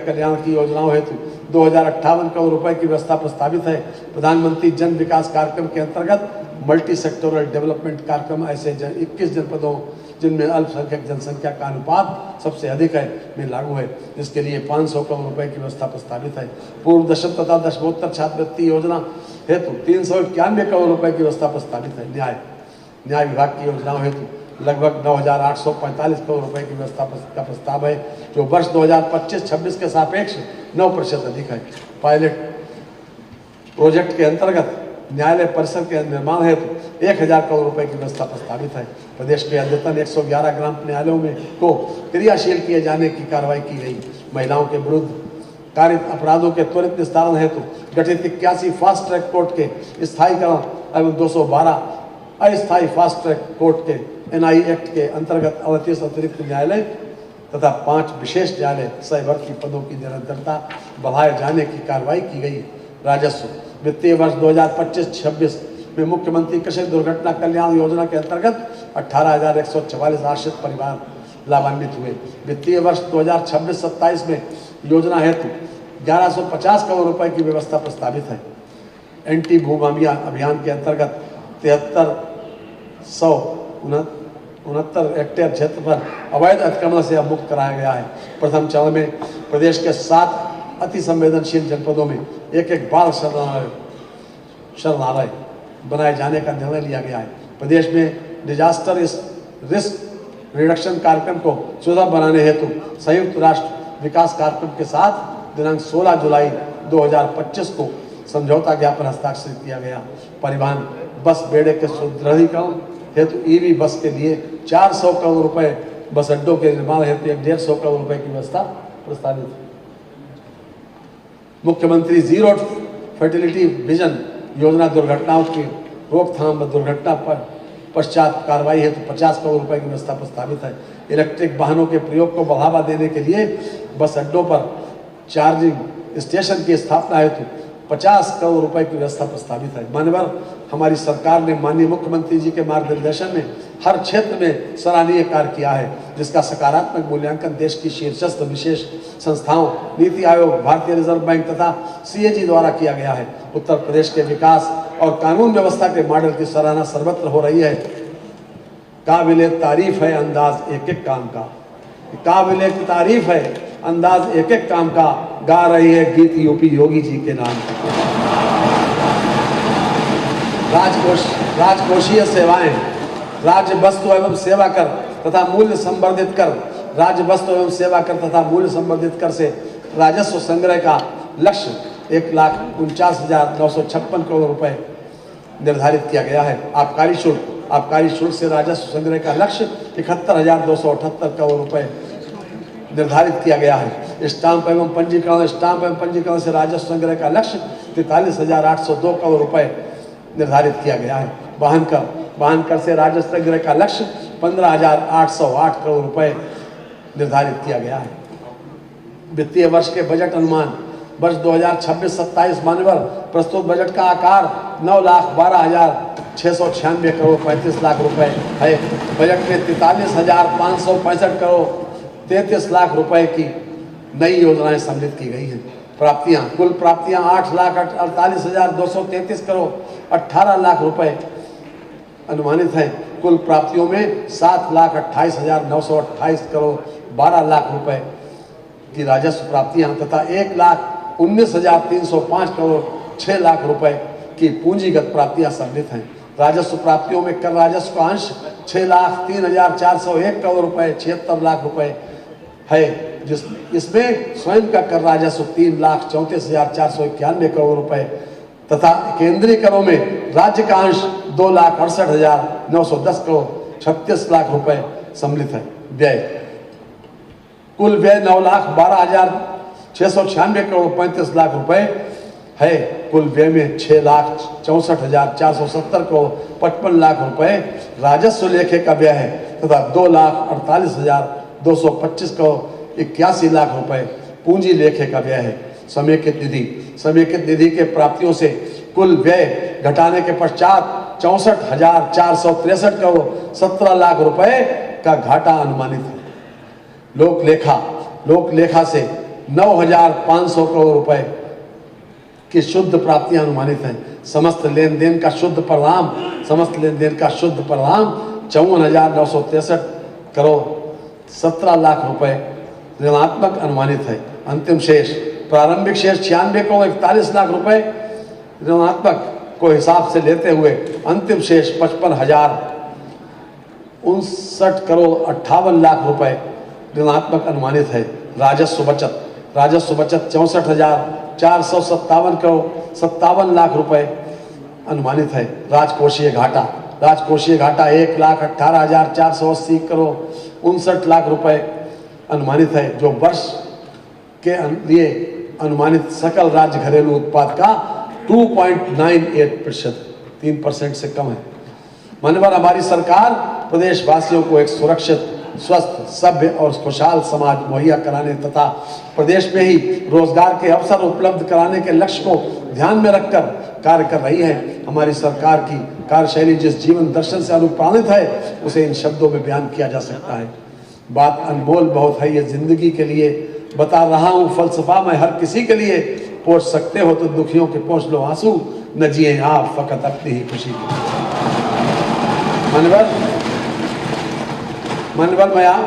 कल्याण की योजनाओं हेतु 2058 करोड़ रुपए की व्यवस्था प्रस्तावित है। प्रधानमंत्री जन विकास कार्यक्रम के अंतर्गत मल्टी सेक्टोरल डेवलपमेंट कार्यक्रम ऐसे 21 जनपदों जिनमें अल्पसंख्यक जनसंख्या का अनुपात सबसे अधिक है में लागू है, जिसके लिए 500 करोड़ रुपए की व्यवस्था प्रस्तावित है। पूर्व दशम तथा दशमोत्तर छात्रवृत्ति योजना हेतु 391 करोड़ रुपए की व्यवस्था प्रस्तावित है। न्याय विभाग की योजनाओं हेतु लगभग 9,845 करोड़ रुपए की व्यवस्था का प्रस्ताव है, जो वर्ष 2025-26 के सापेक्ष 9% अधिक है। पायलट प्रोजेक्ट के अंतर्गत न्यायालय परिसर के निर्माण हेतु 1000 करोड़ रुपए की व्यवस्था प्रस्तावित है। प्रदेश के अद्यतन 111 ग्राम न्यायालयों में को क्रियाशील किए जाने की कार्रवाई की गई। महिलाओं के विरुद्ध कारित अपराधों के त्वरित निस्तारण हेतु गठित 81 फास्ट ट्रैक कोर्ट के स्थायीकरण एवं 212 अस्थायी फास्ट ट्रैक कोर्ट के NI एक्ट के अंतर्गत 38 अतिरिक्त न्यायालय तथा 5 विशेष न्यायालय सह-भर्ती पदों की निरंतरता बढ़ाए जाने की कार्रवाई की गई। राजस्व वित्तीय वर्ष 2025-26 में मुख्यमंत्री कृषि दुर्घटना कल्याण योजना के अंतर्गत 18,144 आश्रित परिवार लाभान्वित हुए। वित्तीय वर्ष 2026-27 में योजना हेतु 1150 करोड़ रुपए की व्यवस्था प्रस्तावित है। एंटी भूमाफिया अभियान के अंतर्गत 7369 हेक्टेयर क्षेत्र पर अवैध अतिक्रमण से अब मुक्त कराया गया है। प्रथम चरण में प्रदेश के 7 अति संवेदनशील जनपदों में एक बाल शरणालय बनाए जाने का निर्णय लिया गया है। प्रदेश में डिजास्टर रिस्क रिडक्शन कार्यक्रम को सुदृढ़ बनाने हेतु संयुक्त राष्ट्र विकास कार्यक्रम के साथ दिनांक 16 जुलाई 2025 को समझौता ज्ञापन हस्ताक्षरित किया गया। परिवहन बस बेड़े के सुदृढ़ीकरण हेतु EV बस के लिए 400 करोड़ रुपए, बस अड्डों के निर्माण हेतु 150 करोड़ रुपए की व्यवस्था प्रस्तावित है। मुख्यमंत्री जीरो फर्टिलिटी विजन योजना दुर्घटनाओं की रोकथाम व दुर्घटना पर पश्चात कार्रवाई हेतु 50 करोड़ रुपए की व्यवस्था प्रस्तावित है। इलेक्ट्रिक वाहनों के प्रयोग को बढ़ावा देने के लिए बस अड्डों पर चार्जिंग स्टेशन की स्थापना हेतु 50 करोड़ रुपए की व्यवस्था प्रस्तावित है। मान्यवर हमारी सरकार ने माननीय मुख्यमंत्री जी के मार्गदर्शन में हर क्षेत्र में सराहनीय कार्य किया है, जिसका सकारात्मक मूल्यांकन देश की शीर्षस्थ विशेष संस्थाओं, नीति आयोग, भारतीय रिजर्व बैंक तथा CAG द्वारा किया गया है। उत्तर प्रदेश के विकास और कानून व्यवस्था के मॉडल की सराहना सर्वत्र हो रही है। काबिले तारीफ है अंदाज एक एक काम का, काबिले तारीफ है अंदाज एक एक काम का, गा रही है गीत यूपी योगी जी के नाम का। राजकोषीय सेवाएं, राज्य वस्तु एवं सेवा कर तथा मूल्य संवर्धित कर, राज्य वस्तु एवं सेवा कर तथा मूल्य संवर्धित कर से राजस्व संग्रह का लक्ष्य 1,49,956 करोड़ रुपए निर्धारित किया गया है। आबकारी शुल्क से राजस्व संग्रह का लक्ष्य 71,278 करोड़ रुपए निर्धारित किया गया है। स्टाम्प एवं पंजीकरण से राजस्व संग्रह का लक्ष्य 43,802 करोड़ रुपए निर्धारित किया गया है। वाहन कर से राजस्व संग्रह का लक्ष्य 15,808 करोड़ रुपए निर्धारित किया गया है। वित्तीय वर्ष के बजट अनुमान वर्ष 2026-27 मान्यवर प्रस्तुत बजट का आकार 9,12,696 करोड़ 35 लाख रुपए है। बजट में 43,565 करोड़ 33 लाख रुपए की नई योजनाएं सम्मिलित की गई हैं। प्राप्तियां, कुल प्राप्तियां 8,48,233 करोड़ 18 लाख रुपए अनुमानित है। कुल प्राप्तियों में 7,28,928 करोड़ 12 लाख रुपए की राजस्व प्राप्तियां तथा 1,19,305 करोड़ 6 लाख रुपए की पूंजीगत प्राप्तियां सम्मिलित हैं। राजस्व प्राप्तियों में कर राजस्व का अंश 6,03,401 करोड़ रुपए 76 लाख रुपए है, इसमें स्वयं का कर राजस्व 3,34,491 करोड़ रुपए तथा केंद्रीय करों में राज्य का अंश 2,68,910 करोड़ 36 लाख रुपए सम्मिलित है। व्यय, कुल व्यय 9,12,696 करोड़ 35 लाख रुपए है। कुल व्यय में 6,64,470 करोड़ 55 लाख रुपए राजस्व लेखे का व्यय है तथा 2,48,225 करोड़ 81 लाख रुपए पूंजी लेखे का व्यय है। समेकित निधि, समेकित निधि के प्राप्तियों से कुल व्यय घटाने के पश्चात 64,463 करोड़ 17 लाख रुपए का घाटा अनुमानित है। लोकलेखा, लोकलेखा से 9,500 करोड़ रुपए की शुद्ध प्राप्तियां अनुमानित हैं। समस्त लेन देन का शुद्ध परिणाम 54,963 करोड़ 17 लाख रुपए ऋणात्मक अनुमानित है। अंतिम शेष, प्रारंभिक शेष 96 करोड़ 41 लाख रुपए ऋणात्मक को हिसाब से लेते हुए अंतिम शेष 55,059 करोड़ 58 लाख रुपए ऋणात्मक अनुमानित है। राजस्व बचत, राजस्व बचत 64,457 करोड़ 57 लाख रुपए अनुमानित है। राजकोषीय घाटा, राजकोषीय घाटा 1,18,480 करोड़ 59 लाख रुपए अनुमानित है, जो वर्ष के लिए अनुमानित सकल राज्य घरेलू उत्पाद का 2.98%, 3% से कम है। माननीय हमारी सरकार प्रदेशवासियों को एक सुरक्षित, स्वस्थ, सभ्य और खुशहाल समाज मुहैया कराने तथा प्रदेश में ही रोजगार के अवसर उपलब्ध कराने के लक्ष्य को ध्यान में रखकर कार्य कर रही है। हमारी सरकार की कार्यशैली जिस जीवन दर्शन से अनुप्राणित है उसे इन शब्दों में बयान किया जा सकता है। बात अनमोल बहुत है ये जिंदगी के लिए, बता रहा हूँ फलसफा मैं हर किसी के लिए। पोंछ सकते हो तो दुखियों के पोंछ लो आंसू, न जिए आप फकत अपनी ही खुशी के। माननीय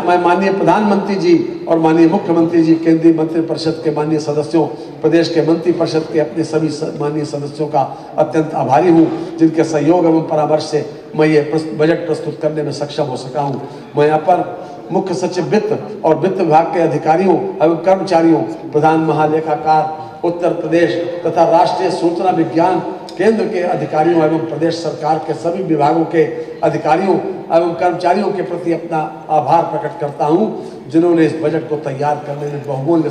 मैं माननीय प्रधानमंत्री जी और माननीय मुख्यमंत्री जी, केंद्रीय मंत्रिपरिषद के माननीय सदस्यों, प्रदेश के मंत्रिपरिषद के अपने सभी माननीय सदस्यों का अत्यंत आभारी हूँ, जिनके सहयोग एवं परामर्श से मैं ये बजट प्रस्तुत करने में सक्षम हो सका हूँ। मैं यहाँ पर मुख्य सचिव वित्त और वित्त विभाग के अधिकारियों एवं कर्मचारियों, प्रधान महालेखाकार उत्तर प्रदेश तथा राष्ट्रीय सूचना विज्ञान केंद्र के अधिकारियों एवं प्रदेश सरकार के सभी विभागों के अधिकारियों एवं कर्मचारियों के प्रति अपना आभार प्रकट करता हूं, जिन्होंने इस बजट को तैयार करने में बहुमूल्य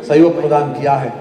सहयोग प्रदान किया है।